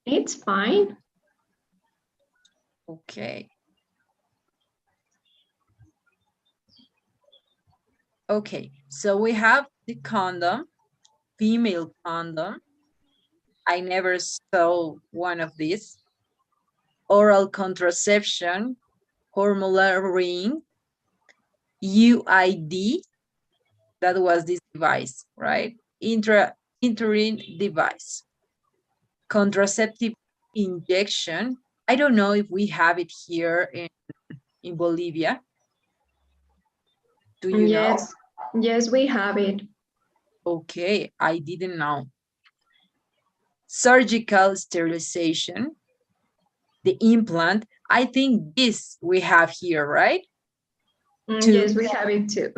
It's fine. Okay. Okay, so we have the condom, female condom. I never saw one of these. Oral contraception, hormonal ring, UID, that was this device, right? Intrauterine device. Contraceptive injection. I don't know if we have it here in Bolivia. Do you know? Yes, we have it. Okay, I didn't know. Surgical sterilization, the implant. I think this we have here, right? Yes, we have it too.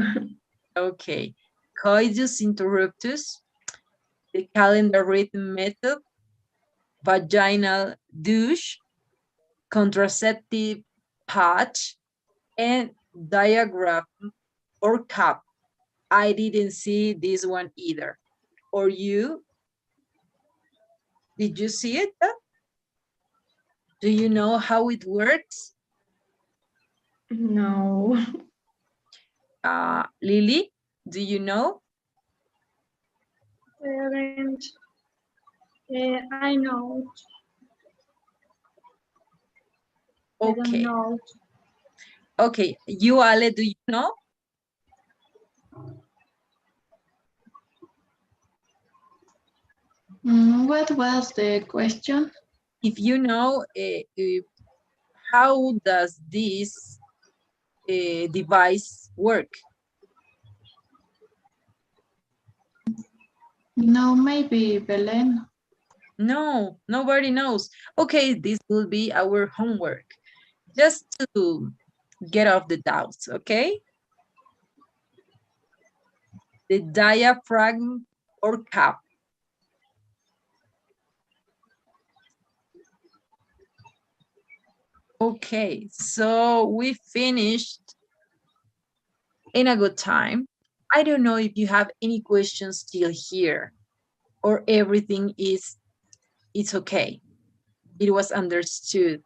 Okay. Coitus interruptus, the calendar rhythm method, vaginal douche, contraceptive patch, and diaphragm or cup. I didn't see this one either. Or you? Did you see it? Do you know how it works? No. Lily, do you know? I know. I don't Okay. know. Okay, you, Ale, do you know? What was the question? If you know, how does this device work? No, maybe Belen. No, nobody knows. Okay, this will be our homework. Just to get off the doubts, okay? The diaphragm or cup. Okay, so we finished in a good time. I don't know if you have any questions still here or everything it's okay. It was understood.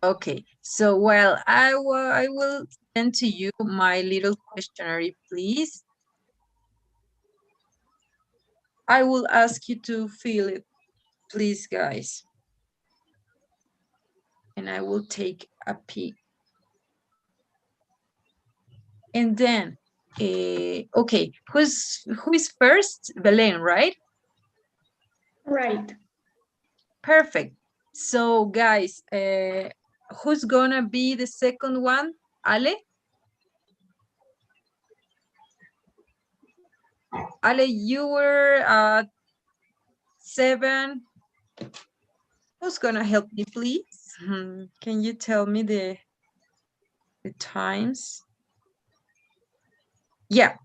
Okay, so well, I will send to you my little questionnaire, please. I will ask you to fill it, please, guys. And I will take a peek. And then, okay, who is first? Belen, right? Right. Perfect. So, guys, who's gonna be the second one? Ale? Ale, you were at 7. Who's gonna help me, please? Can you tell me the times? Yeah,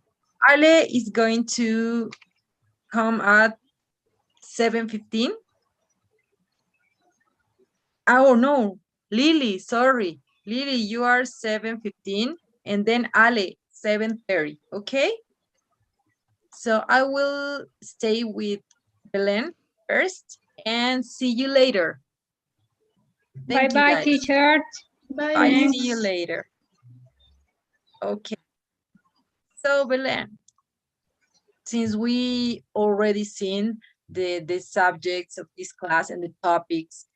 Ale is going to come at 7:15. Oh no, Lily, sorry. Lily, you are 7:15 and then Ale 7:30, okay? So I will stay with Belen first and see you later. Thank you, Bye-bye, guys. teacher. Bye, see you later. Okay. So Belen, since we already seen the subjects of this class and the topics,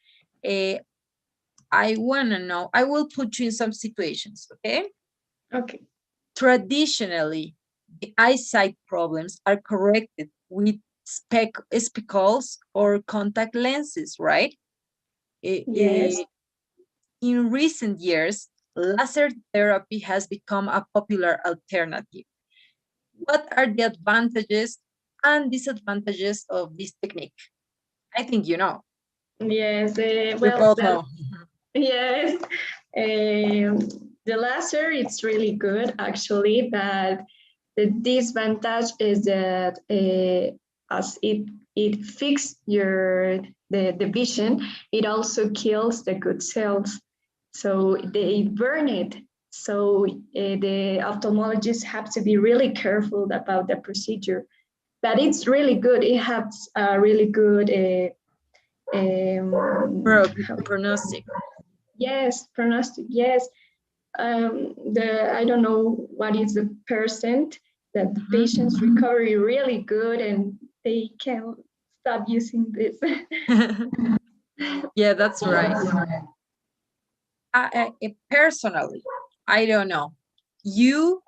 I wanna know, I will put you in some situations, okay? Okay. Traditionally, the eyesight problems are corrected with spectacles or contact lenses, right? Yes. In recent years, laser therapy has become a popular alternative. What are the advantages and disadvantages of this technique? I think you know. Yes. You Well, both know. yes. The laser, it's really good actually, but the disadvantage is that as it fixes the vision, it also kills the good cells. So they burn it. So the ophthalmologists have to be really careful about the procedure. But it's really good. It has a really good Prognostic. yes, prognostic. Yes, I don't know what is the percent that the patients recovery really good and they can stop using this. Yeah, that's right. Personally, I don't know. You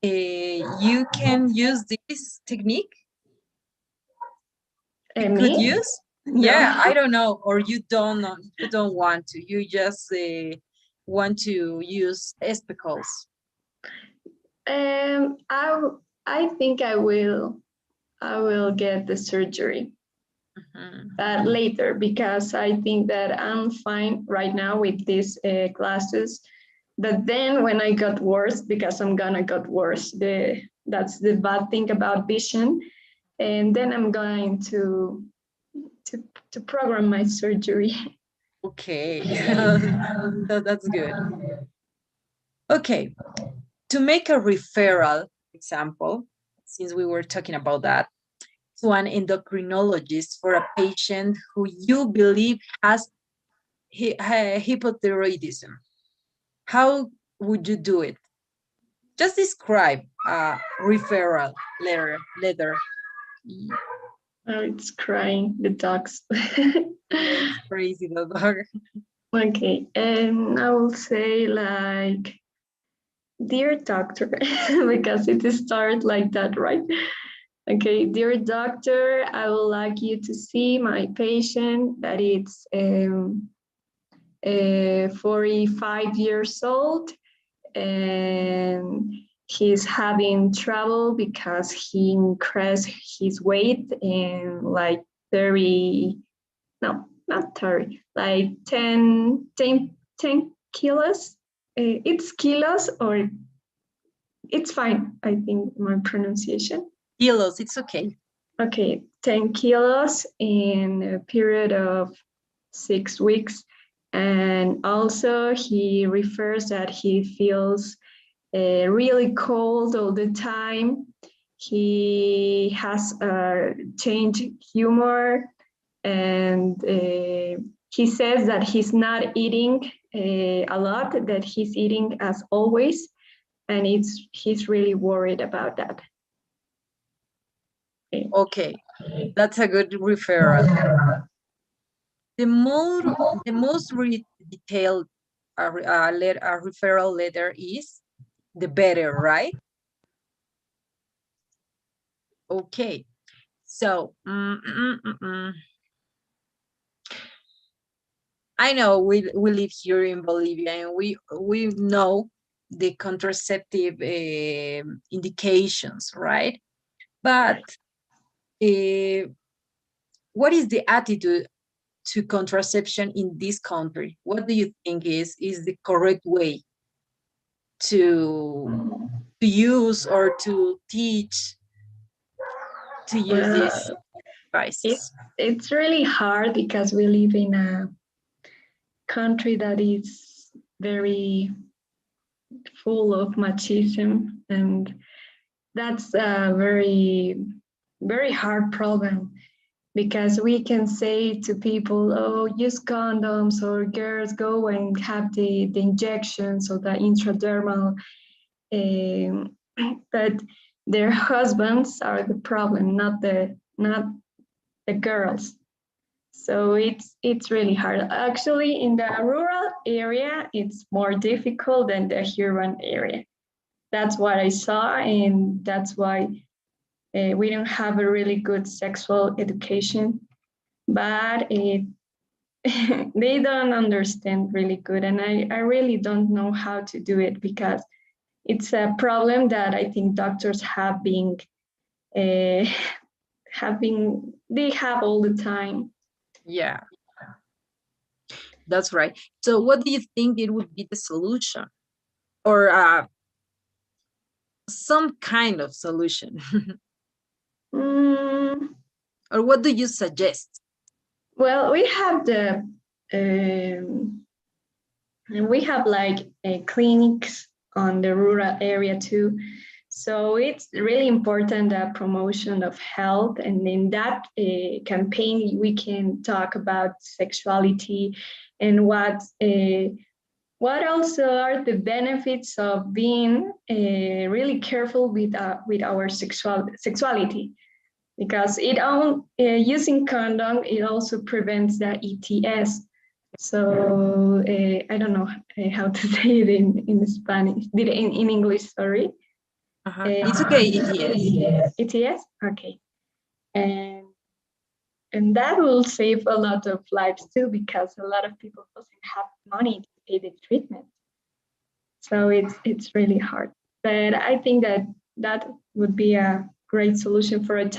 you can use this technique. You could Me? use. Yeah, No. I don't know, or you don't know. You don't want to. You just want to use spectacles. I think I will get the surgery, but later because I think that I'm fine right now with these glasses. But then when I got worse, because I'm gonna get worse, that's the bad thing about vision. And then I'm going to, to program my surgery. Okay, that's good. Okay, to make a referral example, since we were talking about that, to an endocrinologist for a patient who you believe has hypothyroidism, how would you do it? Just describe a referral letter. Oh, it's crying, the dogs. It's crazy, the dog. Okay, and I will say like, dear doctor, because it starts like that, right? Okay, dear doctor, I would like you to see my patient that it's 45 years old and he's having trouble because he increased his weight in like 30, no, not 30, like 10 kilos. It's kilos or it's fine, I think, my pronunciation. Kilos, it's okay. Okay, 10 kilos in a period of 6 weeks. And also he refers that he feels really cold all the time. He has a changed humor and he says that he's not eating a lot, that he's eating as always. And he's really worried about that. Okay, that's a good referral. The most detailed a referral letter is, the better, right? Okay, so I know we live here in Bolivia and we know the contraceptive indications, right? But what is the attitude to contraception in this country? What do you think is the correct way to use or to teach to use these devices? It's really hard because we live in a country that is very full of machismo, and that's a very hard problem because we can say to people, oh, use condoms, or girls go and have the injections or the intradermal, but their husbands are the problem, not the girls. So it's really hard. Actually, in the rural area, it's more difficult than the urban area. That's what I saw, and that's why we don't have a really good sexual education. But they don't understand really good, and I really don't know how to do it, because it's a problem that I think doctors have been they have all the time. Yeah, that's right. So what do you think it would be the solution, or some kind of solution? Mm, Or what do you suggest? well, we have like clinics on the rural area too. So it's really important, the promotion of health. And in that campaign, we can talk about sexuality and what also are the benefits of being really careful with our sexuality, because using condom, it also prevents the ETS. So I don't know how to say it in Spanish, in English, sorry. It's okay, ETS. ETS, okay. And that will save a lot of lives too, because a lot of people doesn't have money to pay the treatment. So it's really hard. But I think that would be a great solution for a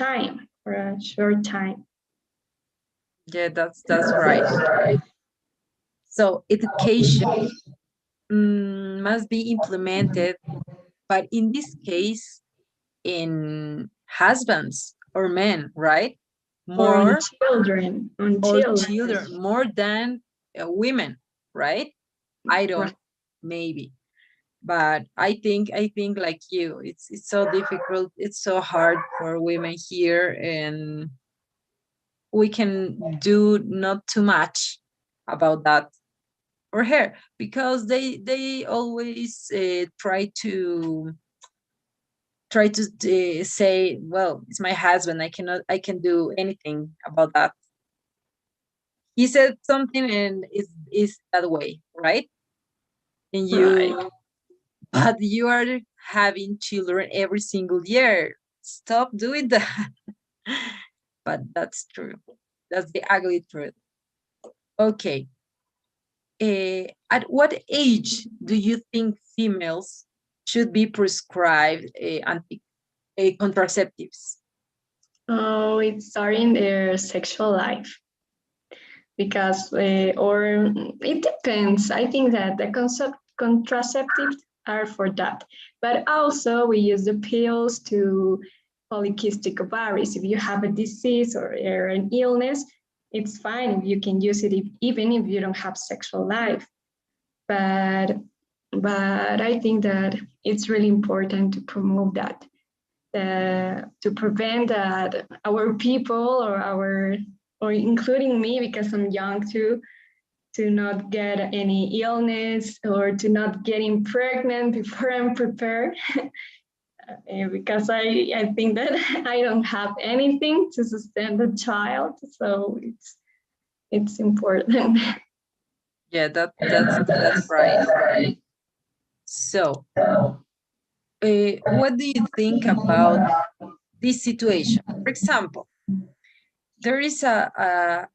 short time. Yeah, that's right. So education must be implemented, but in this case, in husbands or men, right? Or More children, more than women, right? I don't, Right. maybe, but I think like you, it's so difficult, it's so hard for women here, and we can do not too much about that for her, because they always try to say, well, it's my husband, I can do anything about that. He said something and is that way, right? And Right. but you are having children every single year. Stop doing that. But that's true. That's the ugly truth. Okay. At what age do you think females should be prescribed contraceptives? Oh, it's starting their sexual life, because, or it depends. I think that the contraceptives are for that, but also we use the pills to polycystic ovaries. If you have a disease or an illness, it's fine. You can use it even if you don't have sexual life. But I think that it's really important to promote that, to prevent that our people or including me, because I'm young too, to not get any illness or to not getting pregnant before I'm prepared. Because I think that I don't have anything to sustain the child, so it's important. Yeah, that's right. So, what do you think about this situation? For example, there is a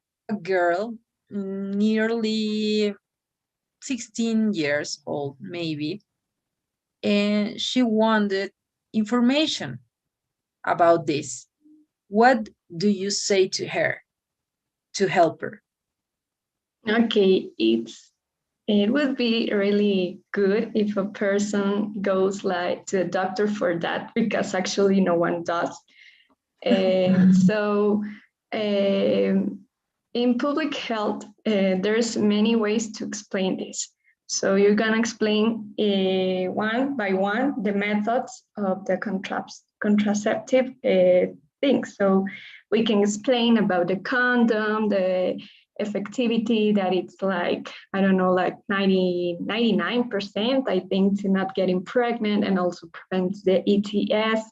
girl nearly 16 years old, maybe, and she wanted information about this. What do you say to her to help her? Okay, it would be really good if a person goes like to a doctor for that, because actually no one does. And so in public health, there's many ways to explain this. So you're gonna explain one by one the methods of the contraceptive things. So we can explain about the condom, the effectivity, that it's like, I don't know, like 99%, I think, to not getting pregnant, and also prevents the ETS.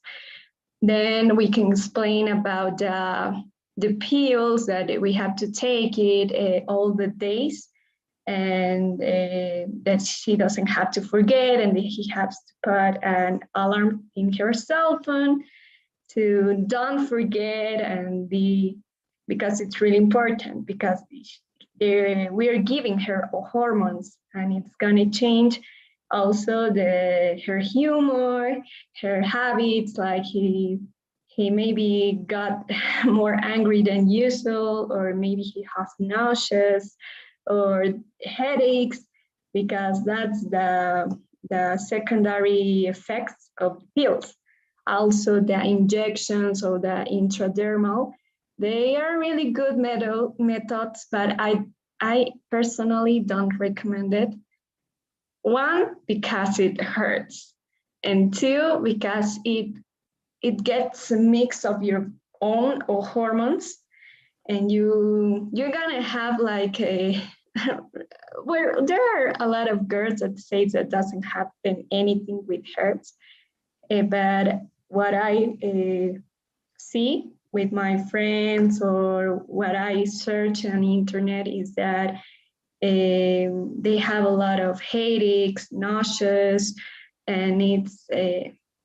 Then we can explain about the pills that we have to take it all the days, and that she doesn't have to forget, and he has to put an alarm in her cell phone to don't forget, and because it's really important, because we're giving her hormones, and it's gonna change also her humor, her habits. Like he maybe got more angry than usual, or maybe he has nausea or headaches, because that's the secondary effects of pills. Also, the injections or the intradermal, they are really good methods, but I personally don't recommend it. One, because it hurts, and two, because it gets a mix of your own or hormones, and you're gonna have like a where there are a lot of girls that say that doesn't happen anything with herds, but what I see with my friends or what I search on the internet is that they have a lot of headaches, nauseous, and it's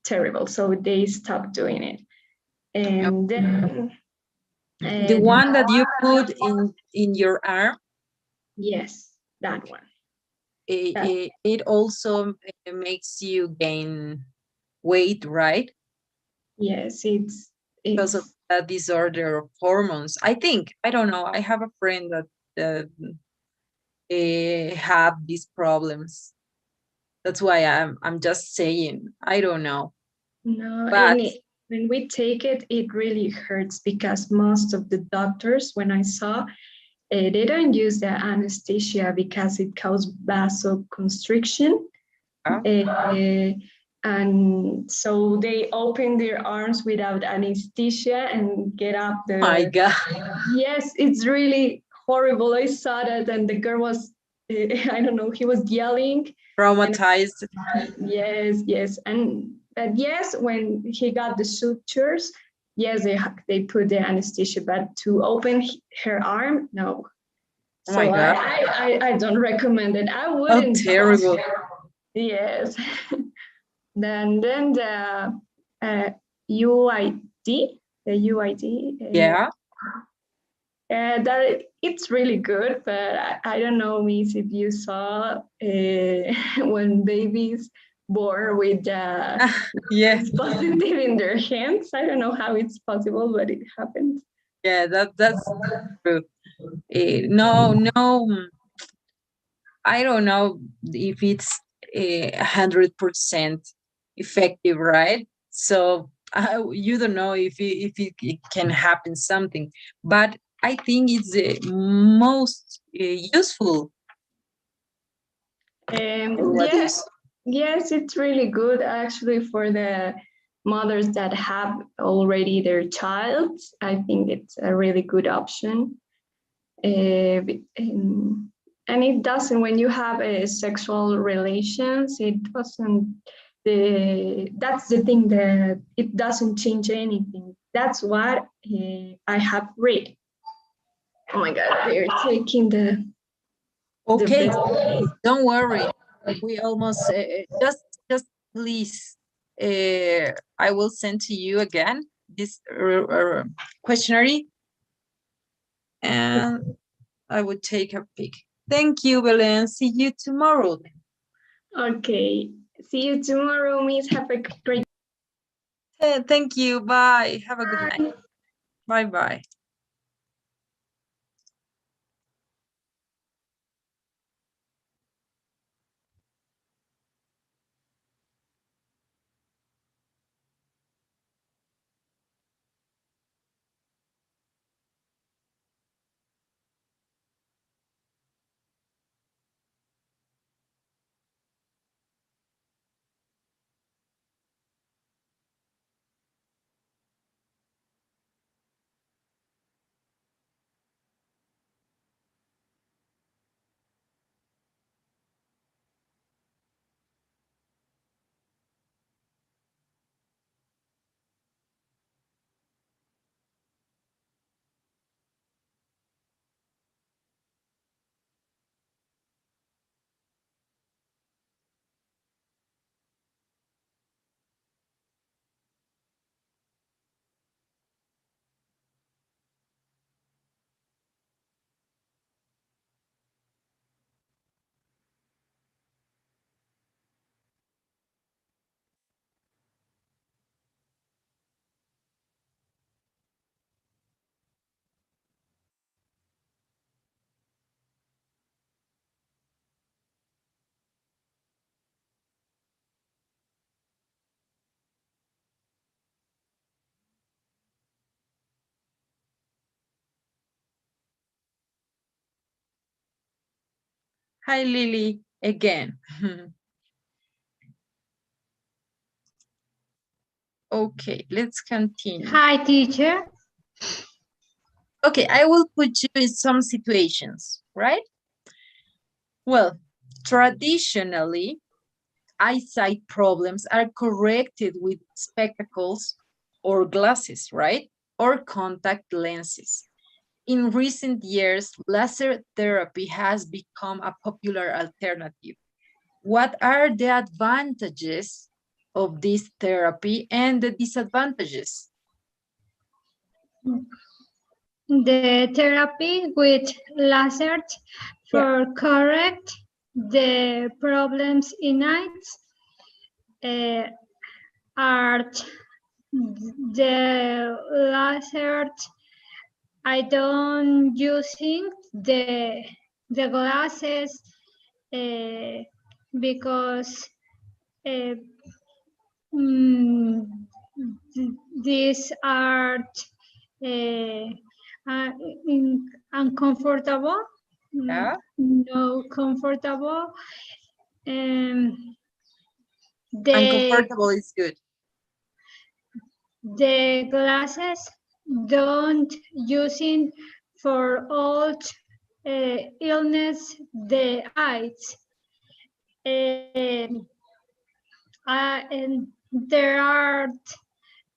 terrible. So they stop doing it. And then The one that you put in your arm, yes, that one. it also makes you gain weight, right? Yes, it's Because of that disorder of hormones. I think, I don't know. I have a friend that have these problems. That's why I'm just saying. I don't know. no, But when we take it, it really hurts, because most of the doctors, when I saw, they don't use the anesthesia because it causes vasoconstriction. And so they open their arms without anesthesia and get up the. my God, Yes, it's really horrible. I saw that, and the girl was, I don't know, he was yelling. traumatized. Yes, yes, and but yes, when he got the sutures, yes, they put the anesthesia, but to open her arm, no. Oh my So God. I don't recommend it. I How wouldn't. terrible. Yes. Then the UID, the UID. Yeah. That it's really good, but I don't know, Miss, if you saw when babies born with Yes. positive in their hands. I don't know how it's possible, but it happens. Yeah, that's true. No, I don't know if it's 100% effective, right? So you don't know if it can happen something, but I think it's the most useful. What do you Yes, yes, it's really good actually for the mothers that have already their child. I think it's a really good option. And it doesn't, when you have a sexual relations, it doesn't, that's the thing, that it doesn't change anything. That's what I have read. Oh my God, they're taking the Okay, the don't worry. We almost just please. I will send to you again this questionnaire, and I would take a pic. Thank you, Belen. See you tomorrow. Okay. See you tomorrow, Miss. Have a great Thank you. Bye. Have a good night. Bye bye. Hi, Lily, again. Okay, let's continue. Hi, teacher. Okay, I will put you in some situations, right? Well, traditionally, eyesight problems are corrected with spectacles or glasses, right? Or contact lenses. In recent years, laser therapy has become a popular alternative. What are the advantages of this therapy and the disadvantages? The therapy with lasers for correct the problems in eyes are the lasers. I don't using the glasses because uh, mm, these are uh, uncomfortable. Yeah, No comfortable. The uncomfortable is good. the glasses don't using for all illness the eyes. And there are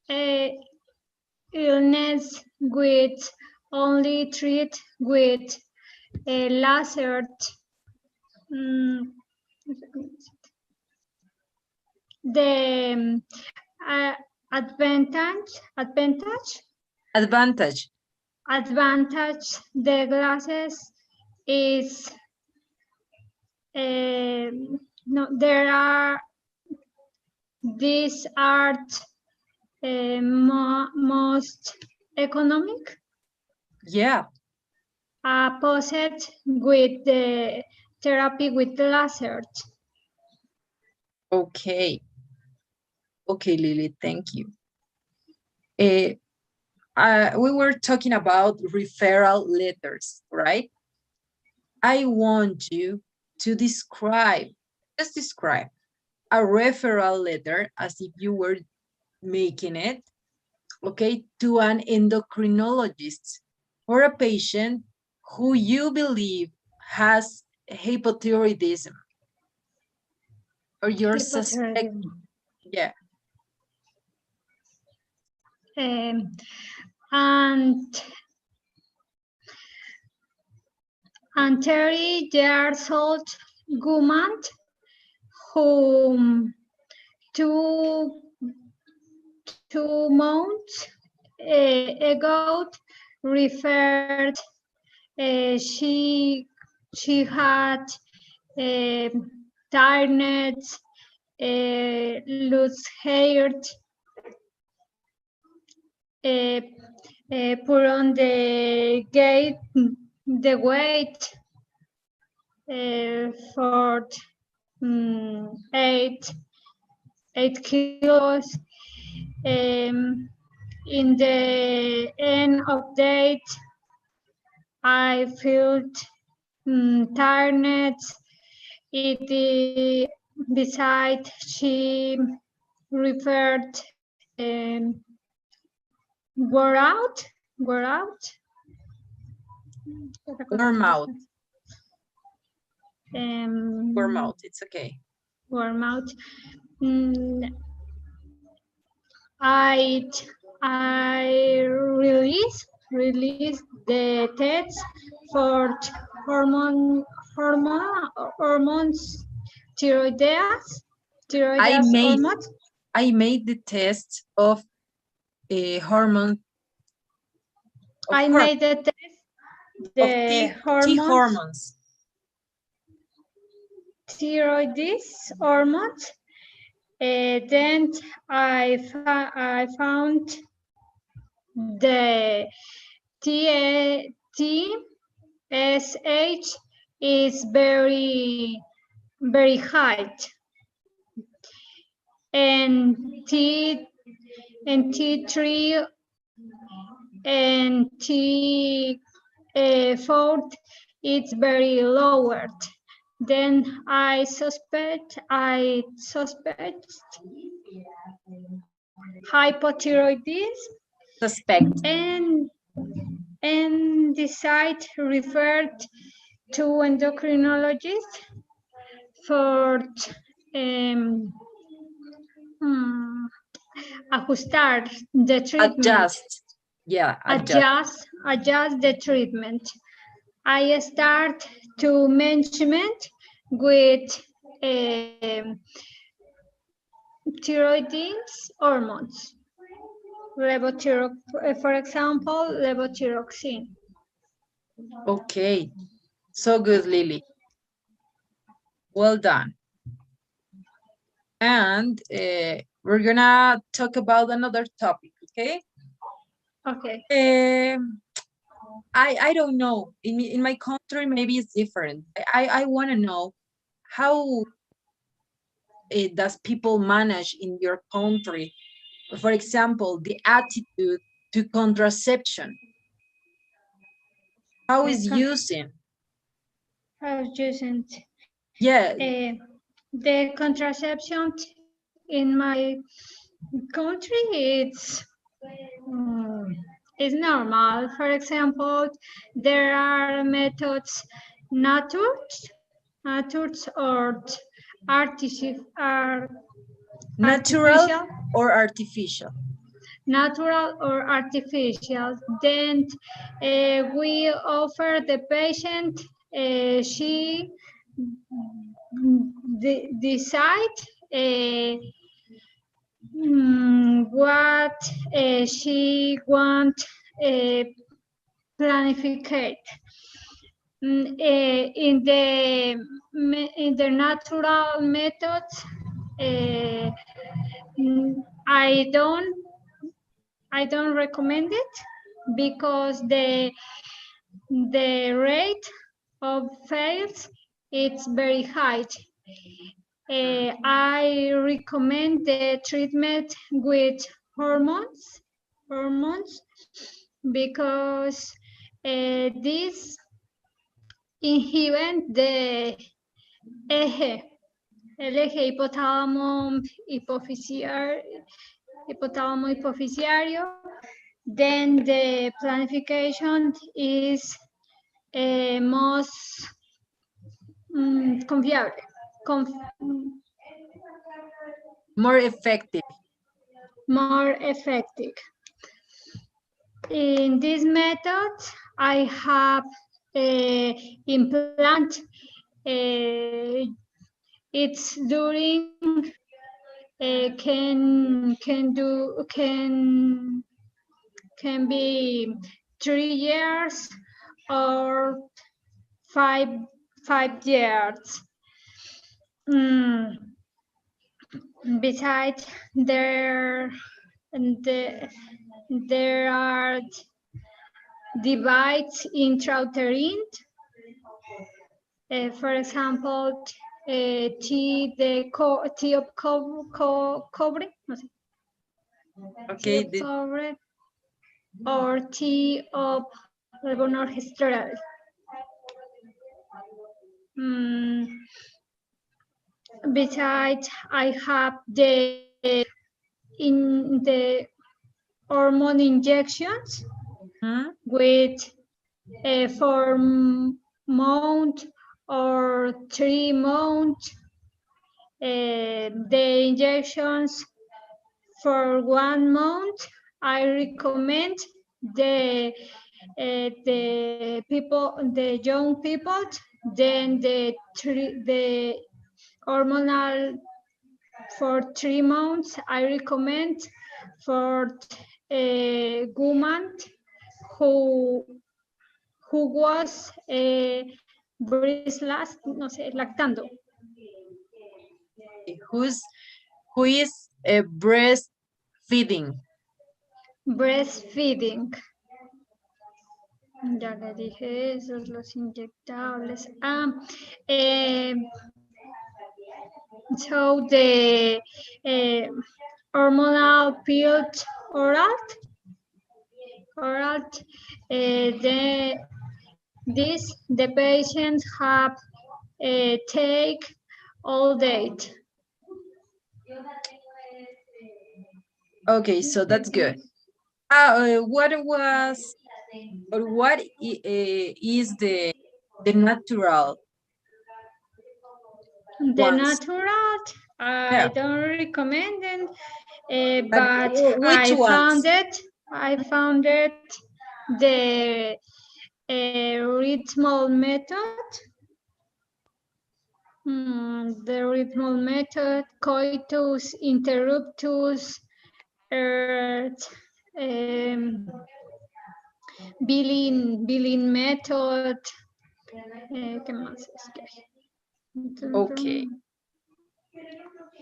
uh, illness with only treat with a laser. Mm, the uh, Advantage. advantage the glasses is no, there are these are most economic Yeah, opposite with the therapy with lasers. okay. Okay, Lily, thank you. We were talking about referral letters, right? I want you to describe, just describe a referral letter as if you were making it, okay, to an endocrinologist for a patient who you believe has hypothyroidism or you're suspecting. Yeah. And 30 years old woman whom two 2 months ago referred she had tiredness, loose hair, put on the weight for 8 kilos. In the end of date, I felt tiredness. Besides, she referred wore out. Warm out. Warm Um, out, it's okay. warm out. Mm, I release the test for hormones, thyroids hormones. I made the test of a hormone. I made the test the T hormones. Thyroids hormones. Then I found the TSH is very high, and T3 and T4 it's very lowered. Then I suspect hypothyroidism Suspect. and decide referred to endocrinologist for ajustar the treatment. Adjust. Yeah, adjust. Adjust the treatment. I start to management with thyroid hormones. For example, levothyroxine. Okay, so good, Lily. Well done. And we're gonna talk about another topic, okay? Okay. I don't know. In my country, maybe it's different. I want to know how does people manage in your country, for example, the attitude to contraception. How is using? How is using? Yeah. The contraception in my country, it's normal. For example, there are methods, natures or artificial. Natural or artificial? Natural or artificial. Then we offer the patient, she decide what she want planificate. In the natural methods, I don't recommend it because the rate of fails it's very high. I recommend the treatment with hormones because this inhibit the el eje hipotálamo hipofisiario. Then the planification is most confiable. More effective. More effective. In this method, I have implant. It's during can be 3 years or 5 years. Besides, there are divides intrauterine. For example, T of cobre, no sé. Okay. T of cobre or T of levonorgestrel. Besides, I have the hormone injections with 4 months or 3 months. The injections for 1 month, I recommend the young people. Then the hormonal for 3 months, I recommend for a woman who was lactando. Who is breastfeeding? Breastfeeding. Ya le dije esos, los inyectables. So the hormonal pill oral, the patients have take all day. Okay, so that's good. What was or what is the natural The ones? natural, Yeah, I don't recommend it, but but which ones? I found it the rhythmal method. The rhythmal method, coitus interruptus, earth, billing method. ¿Qué más es que hay? Okay,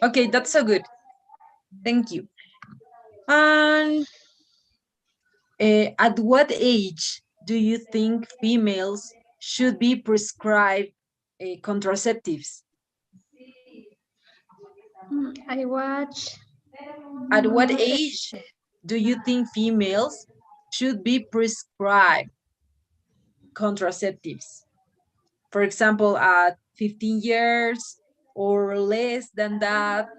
okay, that's so good. Thank you. And at what age do you think females should be prescribed contraceptives? I watch. At what age do you think females should be prescribed contraceptives? For example, at 15 years or less than that,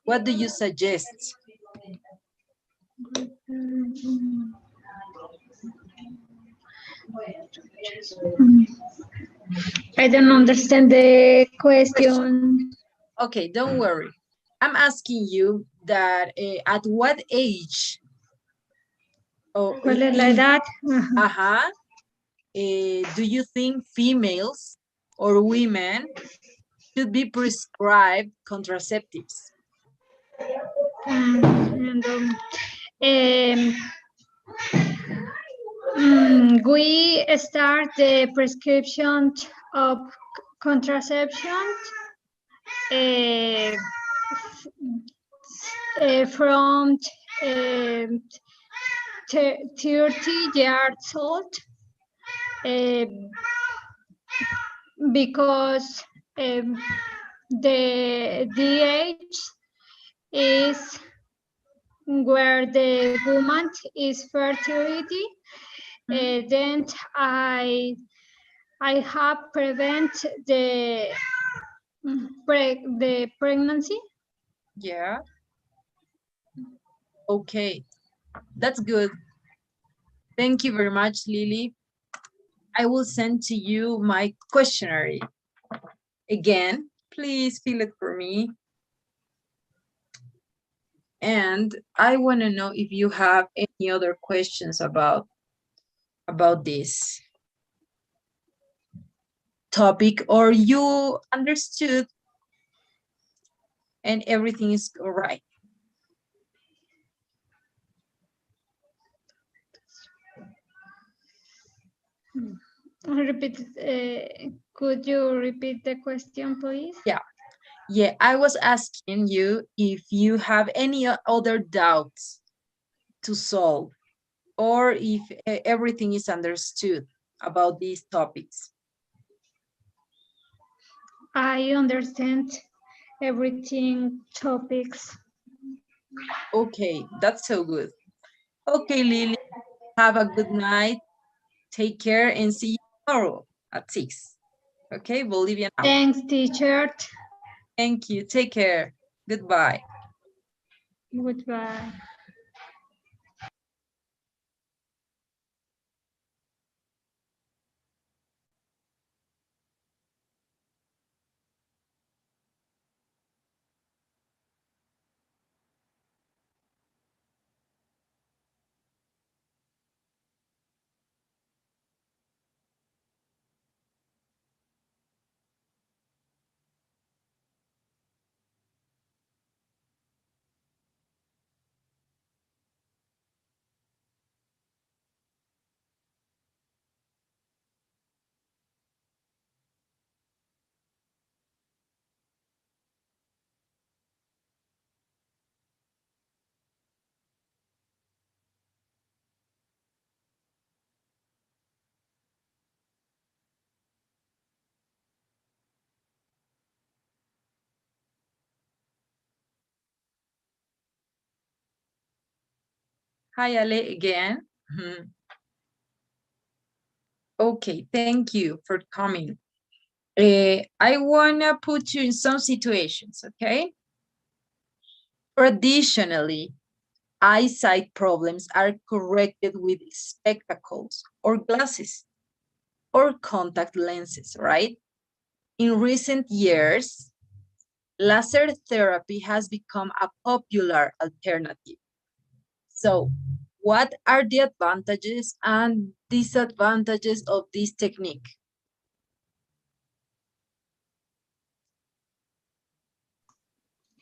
what do you suggest? I don't understand the question. Okay, don't worry. I'm asking you that at what age or ¿Cuál es la edad? uh-huh, do you think females or women should be prescribed contraceptives? We start the prescription of contraception from 30 years old because the age is where the woman is fertility. Then I have prevent the pregnancy. Yeah. Okay, that's good. Thank you very much, Lily. I will send to you my questionnaire. Again, please fill it for me. And I want to know if you have any other questions about this topic, or you understood and everything is all right. Repeat. Could you repeat the question, please? Yeah, I was asking you if you have any other doubts to solve, or if everything is understood about these topics. I understand everything topics. Okay, that's so good. Okay, Lily, have a good night. Take care and see you tomorrow at 6. Okay, Bolivian hour. Thanks, teacher. Thank you. Take care. Goodbye. Goodbye. Hi, Ale, again. Okay, thank you for coming. I wanna put you in some situations, okay? Traditionally, eyesight problems are corrected with spectacles or glasses or contact lenses, right? In recent years, laser therapy has become a popular alternative. So, what are the advantages and disadvantages of this technique?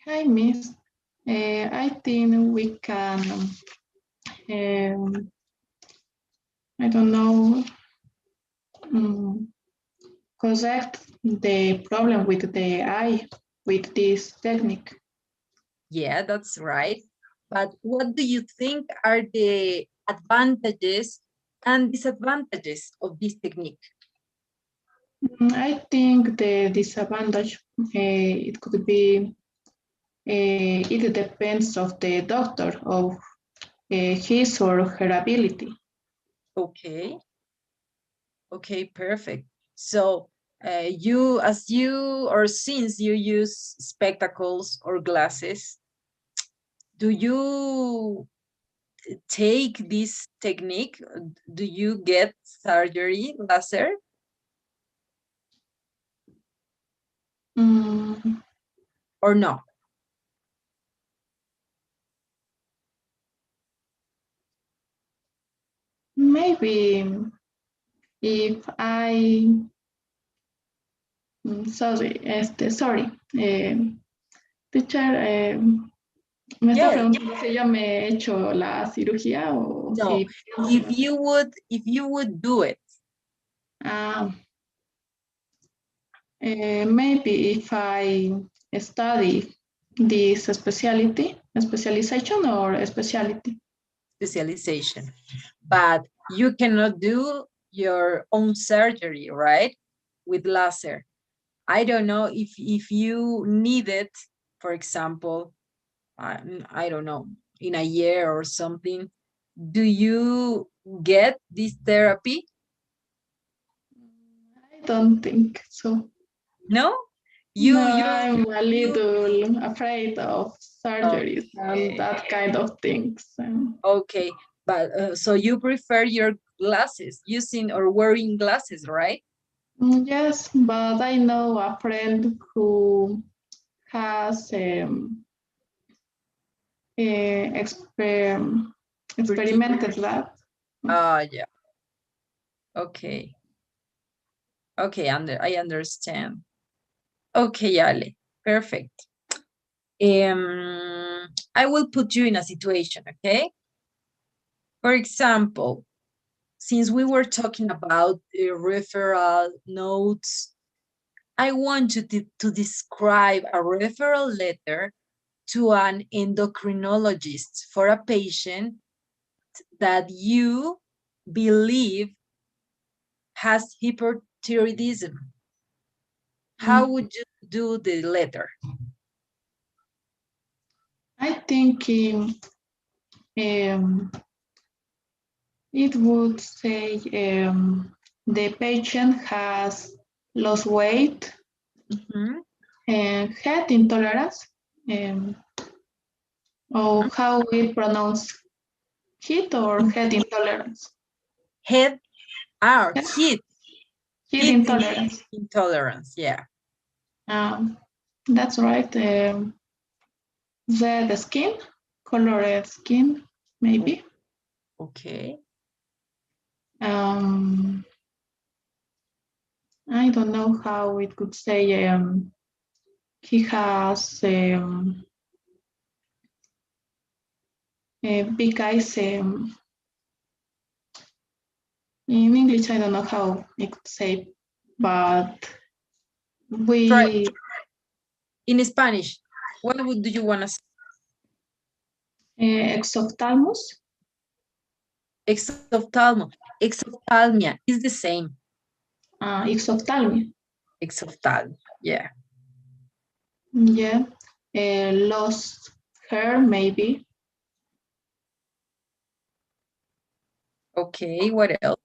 Hi, Miss. I think we can, I don't know, correct the problem with the eye with this technique. Yeah, that's right. But what do you think are the advantages and disadvantages of this technique? I think the disadvantage, it could be, it depends of the doctor, of his or her ability. Okay. Okay, perfect. So you, as you, or since you use spectacles or glasses, do you take this technique? Do you get surgery, laser, Mm, or no? maybe if I, sorry, teacher, me está Yes. preguntando si yo me he hecho la cirugía o No. si pienso. If you would do it. Ah, maybe if I study this specialization or specialty. Specialization, but you cannot do your own surgery, right? With laser. I don't know if you need it, for example, I don't know, in a year or something. Do you get this therapy? I don't think so. No? No, You I'm a little afraid of surgeries and okay. that kind of things. Okay, but so you prefer your glasses, using or wearing glasses, right? Yes, but I know a friend who has experimented that. Yeah. Okay. Okay, I understand. Okay, Ale, perfect. I will put you in a situation, okay? For example, since we were talking about referral notes, I want you to describe a referral letter to an endocrinologist for a patient that you believe has hyperthyroidism. How would you do the letter? I think it would say the patient has lost weight and head intolerance, or how we pronounce heat or head intolerance. Head, heat. Heat intolerance. Intolerance, yeah. That's right. The skin, colored skin, maybe. Okay. I don't know how it could say he has big eyes. In English, I don't know how it could say, but we... Try. In Spanish, what do you want to say? Exophthalmos. Exophthalmo. Exophthalmia is the same. Exophthalmia. Exophthalmia, yeah. Yeah. Lost hair, maybe. Okay, what else?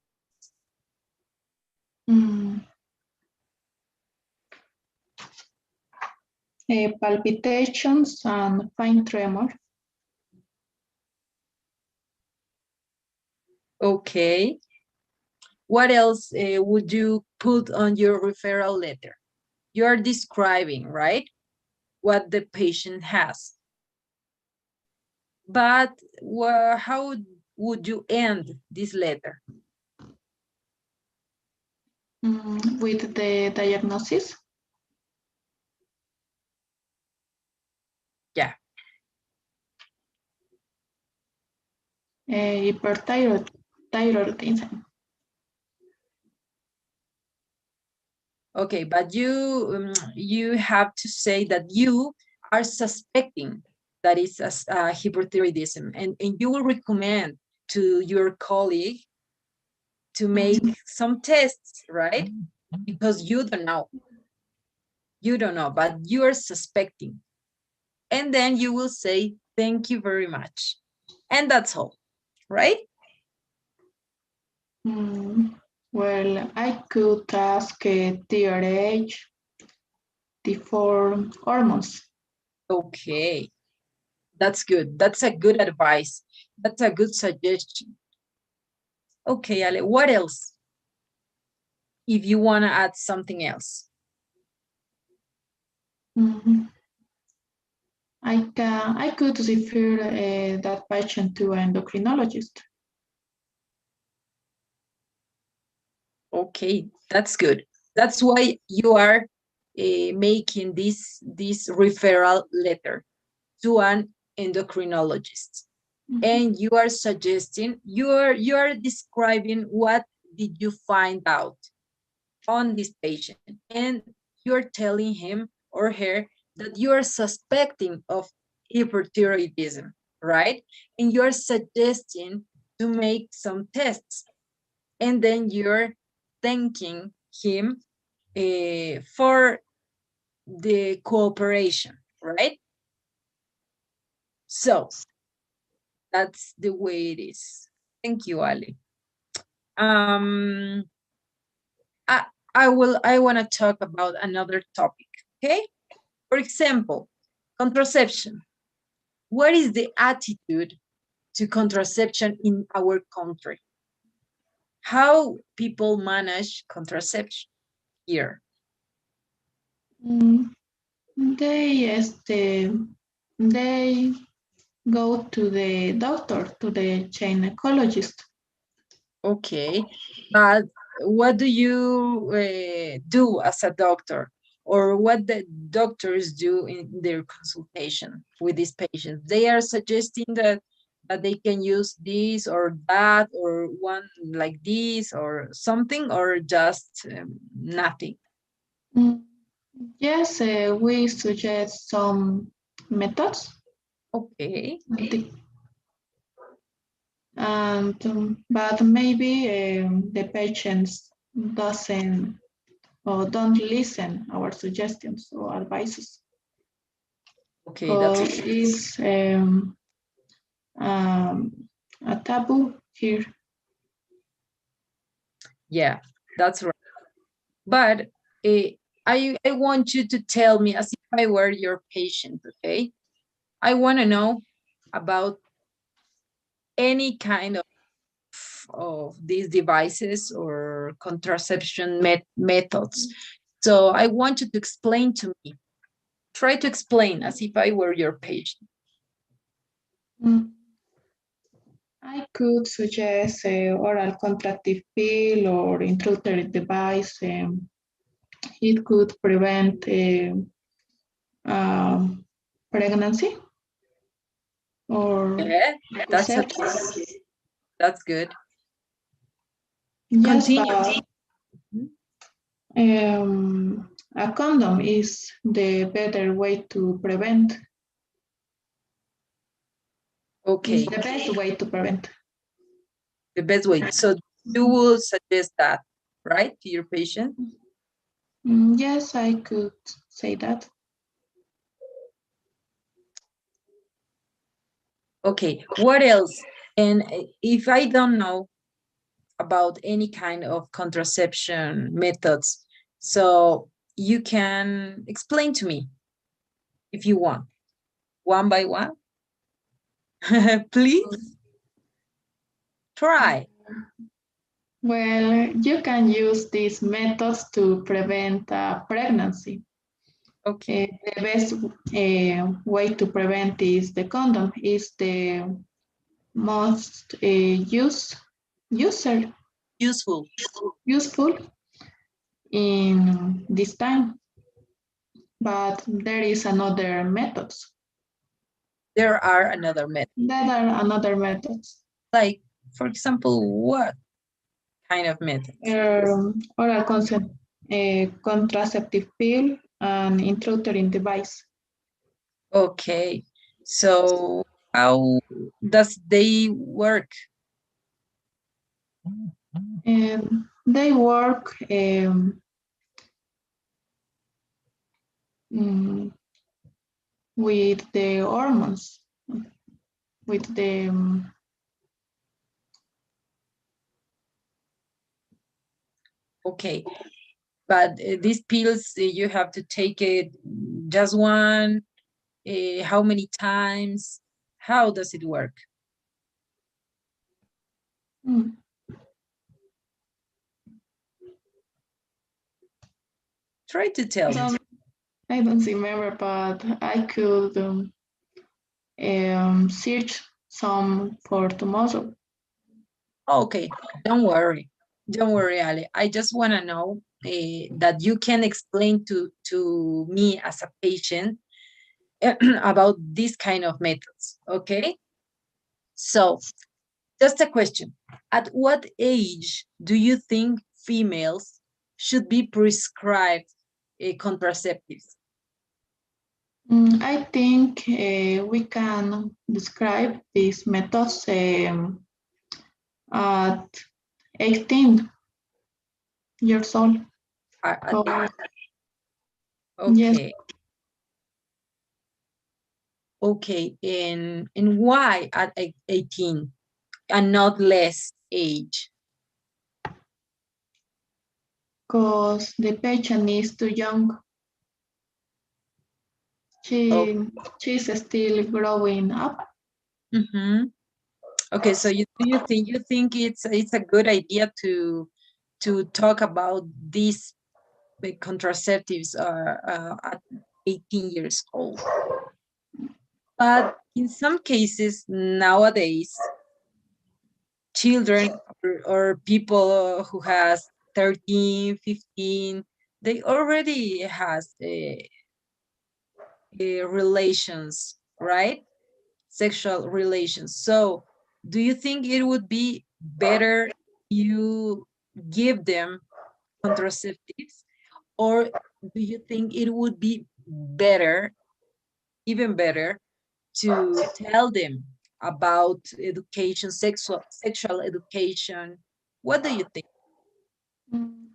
palpitations and fine tremor. Okay. What else would you put on your referral letter? You're describing, right, what the patient has. But how would you end this letter? With the diagnosis. Yeah. Hyperthyroidism. Okay, but you have to say that you are suspecting that it's hyperthyroidism, and you will recommend to your colleague to make some tests, right? Because you don't know. You don't know, but you are suspecting. And then you will say, thank you very much. And that's all, right? Well, I could ask their age, the four hormones. Okay, that's good. That's a good advice. That's a good suggestion. Okay, Ale, what else? If you want to add something else. I could refer that patient to an endocrinologist. Okay, that's good. That's why you are making this referral letter to an endocrinologist. And you are suggesting, you are describing what did you find out on this patient, and you're telling him or her that you are suspecting of hyperthyroidism, right? And you're suggesting to make some tests, and then you're thanking him for the cooperation, right? So that's the way it is. Thank you, Ali. Um, I want to talk about another topic, okay? For example, contraception. What is the attitude to contraception in our country? How people manage contraception here? They go to the doctor, to the gynecologist. Okay, but what do you do as a doctor, or what the doctors do in their consultation with these patients? They are suggesting that they can use this or that, or one like this or something, or just nothing. Yes, we suggest some methods. Okay. And but maybe the patients doesn't or don't listen our suggestions or advices. Okay, that's Because it's a taboo here. Yeah, that's right. But I want you to tell me as if I were your patient, okay? I want to know about any kind of these devices or contraception methods. So I want you to explain to me. Try to explain as if I were your patient. I could suggest oral contraceptive pill or intrauterine device. It could prevent pregnancy or Yeah, that's good. yes, Continue. but a condom is the better way to prevent. Okay. It's the best way to prevent. The best way. So you will suggest that, right, to your patient? Yes, I could say that. Okay, what else? And if I don't know about any kind of contraception methods, so you can explain to me. if you want. One by one. Please try. Well, you can use these methods to prevent pregnancy. Okay. The best way to prevent is the condom. Is the most useful in this time. But there is another methods. There are another method. There are another methods. Like, for example, what kind of methods? Oral consent, contraceptive pill, and intrauterine device. Okay. So how does they work? They work with the hormones, with the Okay, but these pills, you have to take it just one, how many times? How does it work? Try to tell me. I don't remember, but I could search some for tomorrow. Okay, don't worry. Don't worry, Ali. I just want to know that you can explain to me as a patient about this kind of methods, okay? So, just a question. At what age do you think females should be prescribed contraceptives? I think we can describe these methods at 18 years old. Okay. Yes. Okay, and why at 18 and not less age? Because the patient is too young. She's still growing up. Okay, so you think it's a good idea to talk about these contraceptives at 18 years old? But in some cases nowadays, children or people who has 13, 15, they already has relations, right? Sexual relations. So do you think it would be better you give them contraceptives, or do you think it would be better, even better, to tell them about education, sexual education? What do you think?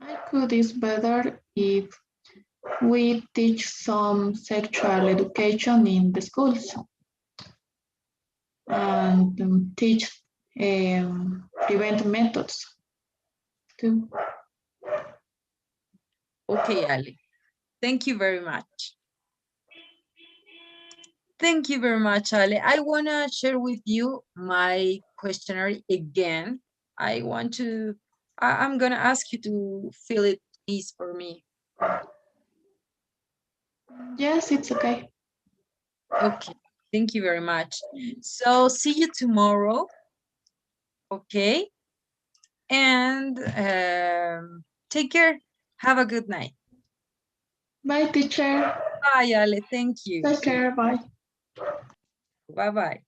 I could is better if we teach some sexual education in the schools and teach prevent methods too. Okay, Ali. Thank you very much. Thank you very much, Ali. I want to share with you my questionnaire again. I'm going to ask you to fill it, please, for me. Yes, it's okay. Okay, thank you very much. So see you tomorrow, okay? And take care. Have a good night. Bye, teacher. Bye, Ale. Thank you. Take care. Bye. Bye-bye.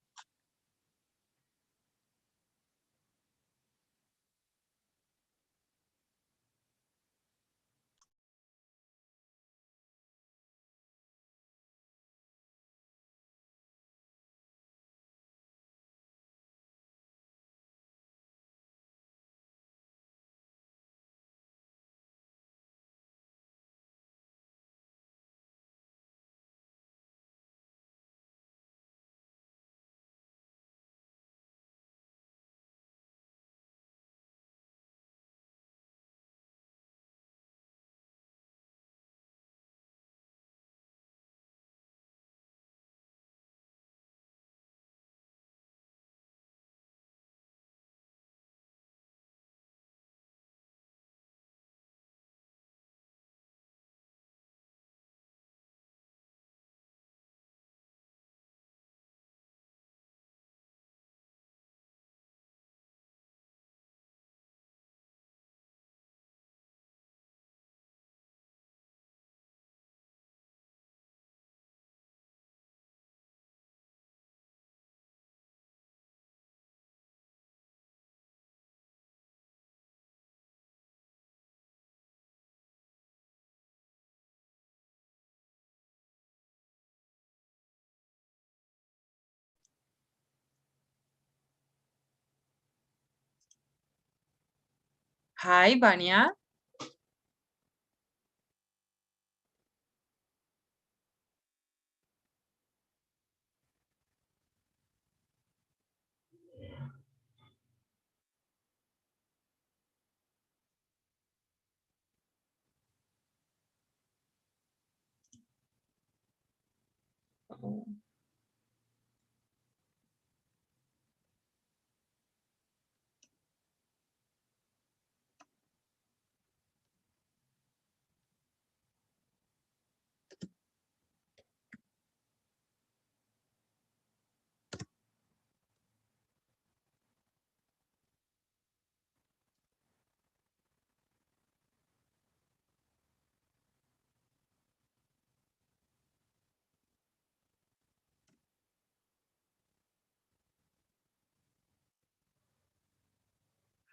Hi, Vania.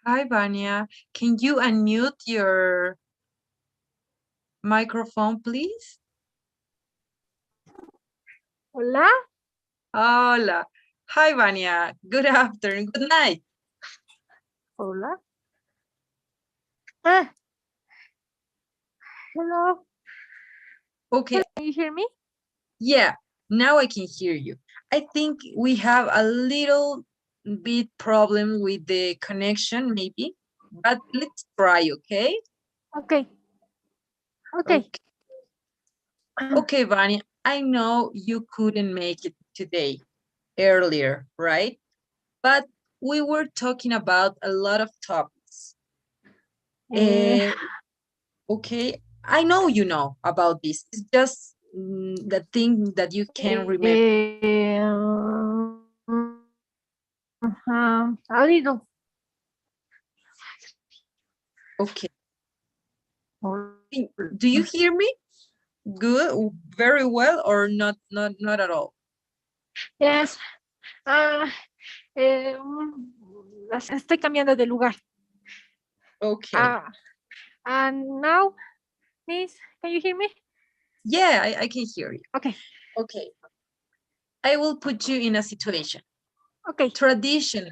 Hi, Vania. Can you unmute your microphone, please? Hola. Hola. Hi, Vania. Good afternoon. Good night. Hola. Ah. Hello. Okay. Can you hear me? Yeah, now I can hear you. I think we have a little bit problem with the connection, maybe, but let's try, okay? Okay. Okay. Okay, Vanya, I know you couldn't make it today, earlier, right? But we were talking about a lot of topics. Okay, I know you know about this. It's just the thing that you can remember. A little. Okay. Do you hear me? Good, very well, or not at all? Yes. Estoy cambiando de lugar. Okay. And now, Miss, can you hear me? Yeah, I can hear you. Okay. Okay. I will put you in a situation. Okay. Traditional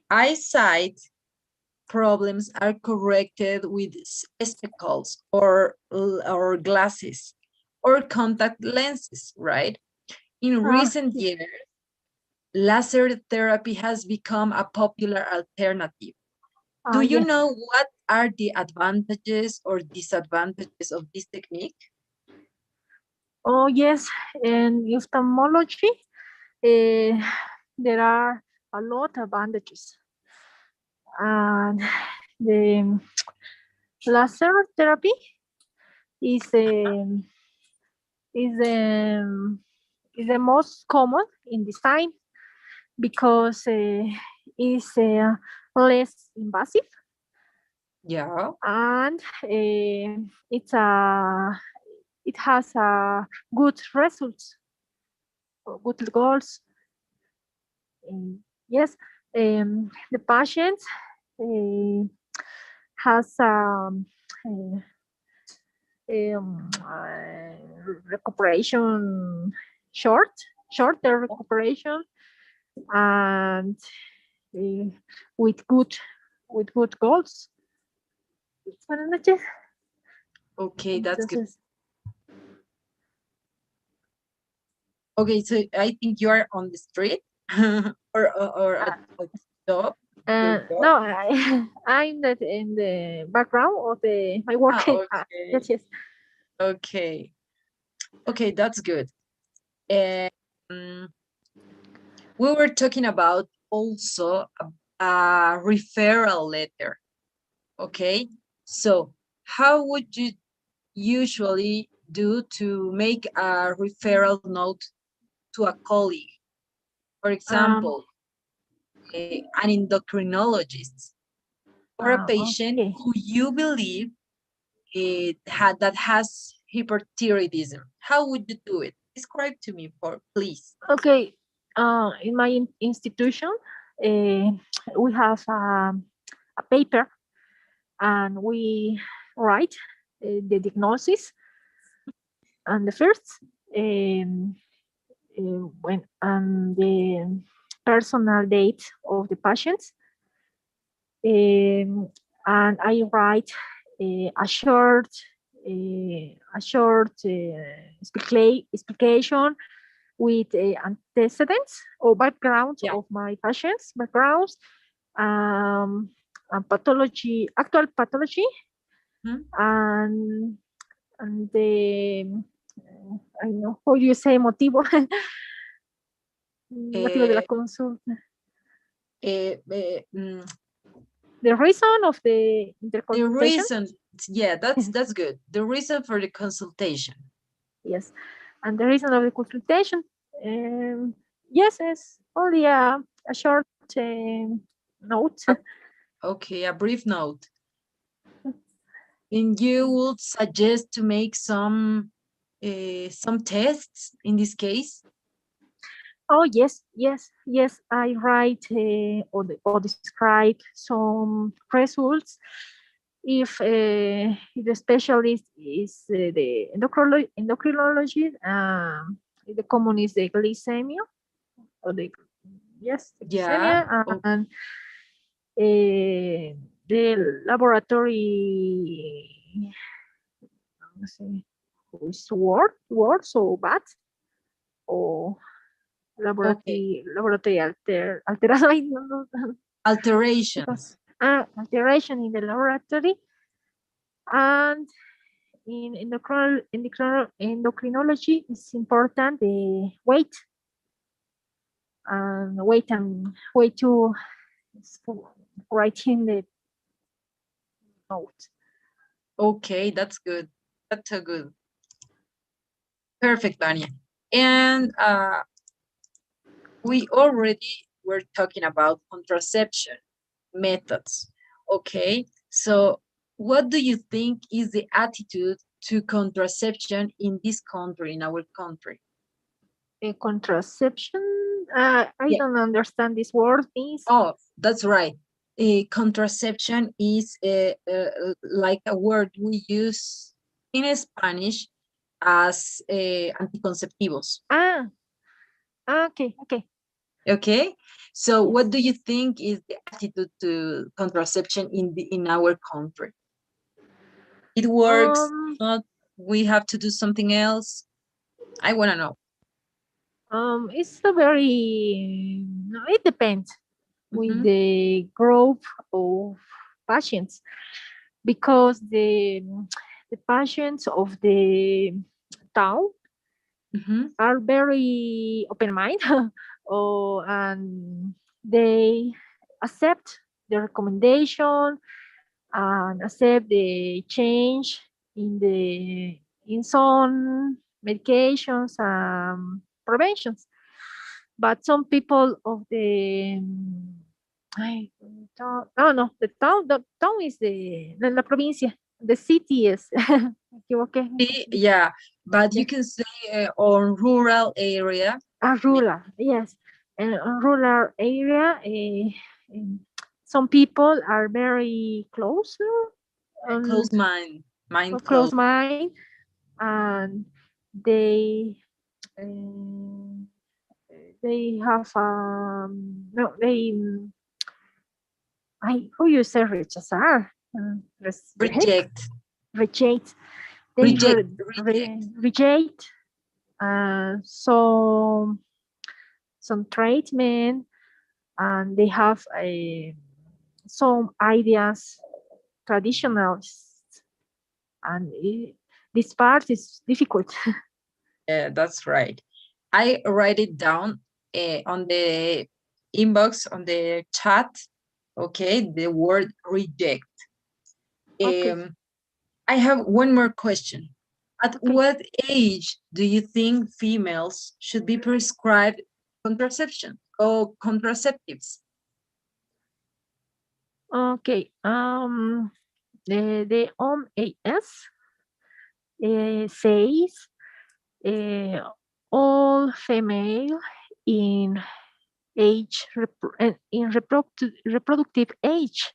eyesight problems are corrected with spectacles or glasses or contact lenses, right? In recent years, laser therapy has become a popular alternative. Do you Yes. know what are the advantages or disadvantages of this technique? Oh, yes. In ophthalmology, there are a lot of advantages. And the laser therapy is is is the most common in this time because it's less invasive Yeah. and it has good results, good goals. Yes, the patient uh, has uh, recuperation shorter recuperation and uh, with good goals. Buenas noches. Okay, that's good. Entonces, Okay, so I think you are on the street or at job. Your job. no, I'm not in the background of my work. Okay. Yes, yes. Okay. Okay, that's good. We were talking about also a referral letter. Okay, so how would you usually do to make a referral note to a colleague? For example, an endocrinologist or a patient Okay. who you believe that has hyperthyroidism. How would you do it? Describe to me, please. Okay. In my institution, we have a paper and we write the diagnosis and the first when and the personal date of the patients. and I write a short explication with antecedents or backgrounds of my patients, backgrounds, and pathology, actual pathology, and the I know how you say motivo. Motivo de la consulta. The reason of the interconsultation. The reason, yeah, that's good. The reason for the consultation. Yes, and the reason of the consultation. Yes, it's only a short note. Okay, a brief note. And you would suggest to make some tests in this case? Oh yes. I write or describe some results. If the specialist is the endocrinologist, the common is the glycemia, or the glycemia, and the laboratory. Let's see, is word so bad, or laboratory Alteration. Alteration in the laboratory, and in endocrinology it's important the weight to writing the note. Okay, that's good. That's so good. Perfect, Vania. And we already were talking about contraception methods. Okay, so what do you think is the attitude to contraception in this country, in our country? Contraception? I don't understand this word. Oh, that's right. Contraception is like a word we use in Spanish as anticonceptivos. Okay. Okay, so what do you think is the attitude to contraception in our country? It works, not we have to do something else? I want to know. It's a very, it depends with the group of patients, because the patients of the town are very open-minded, and they accept the recommendation and accept the change in some medications and preventions. But some people of the the town is la provincia, the city is yeah, but you can say on rural area. Rural, yes, and rural area, some people are very close close mind, and they have no, they how you say rechazar, reject they reject some treatment, and they have some ideas traditional, and this part is difficult. Yeah, that's right. I write it down on the inbox, on the chat. Okay, the word reject. I have one more question. At what age do you think females should be prescribed contraception or contraceptives? Okay. The OMS says all female in reproductive age.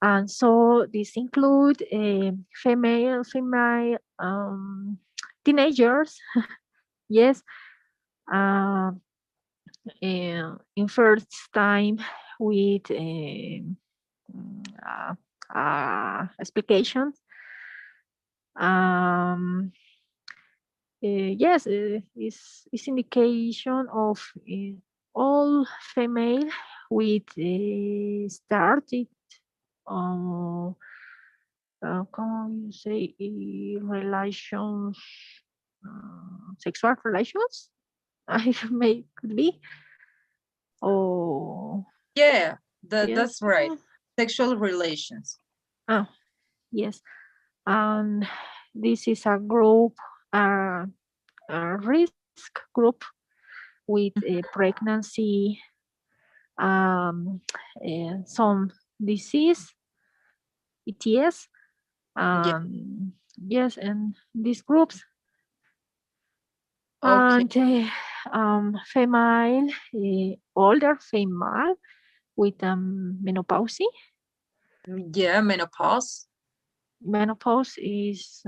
And so this include female teenagers, yes, in first time with explications. Yes, it's indication of all female with started how you say relations, sexual relations. I may could be. Oh, Yeah, yes. that's right. Sexual relations. Oh, yes. And this is a group, a risk group with a pregnancy, some disease, ETS. Yeah. Yes, and these groups Okay. and female, older female with menopause. Yeah, menopause. Menopause is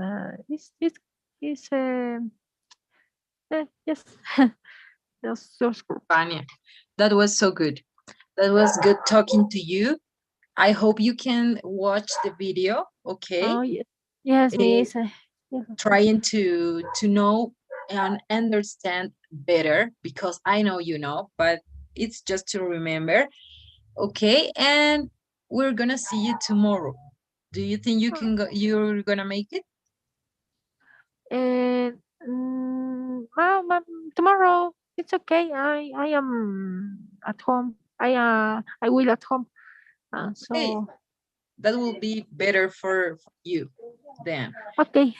yes, those group. Vania, that was so good. That was good talking to you. I hope you can watch the video, okay? Oh yes, yes, Eh, miss. Yes. Trying to know and understand better, because I know you know, but it's just to remember, okay? And we're gonna see you tomorrow. Do you think you can go, you're gonna make it? And well, tomorrow it's okay. I am at home. I will at home. Hey, So that will be better for you then. okay.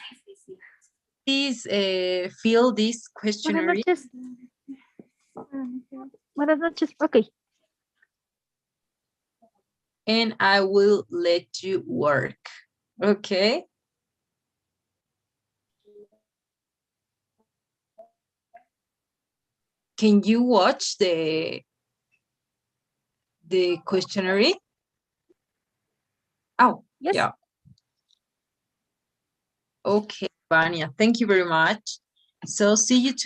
Please fill this Buenas questionnaire noches. Buenas noches. Okay. and I will let you work, okay? Can you watch the questionnaire? Oh, Yes. yeah. Okay, Vania, thank you very much. So see you tomorrow.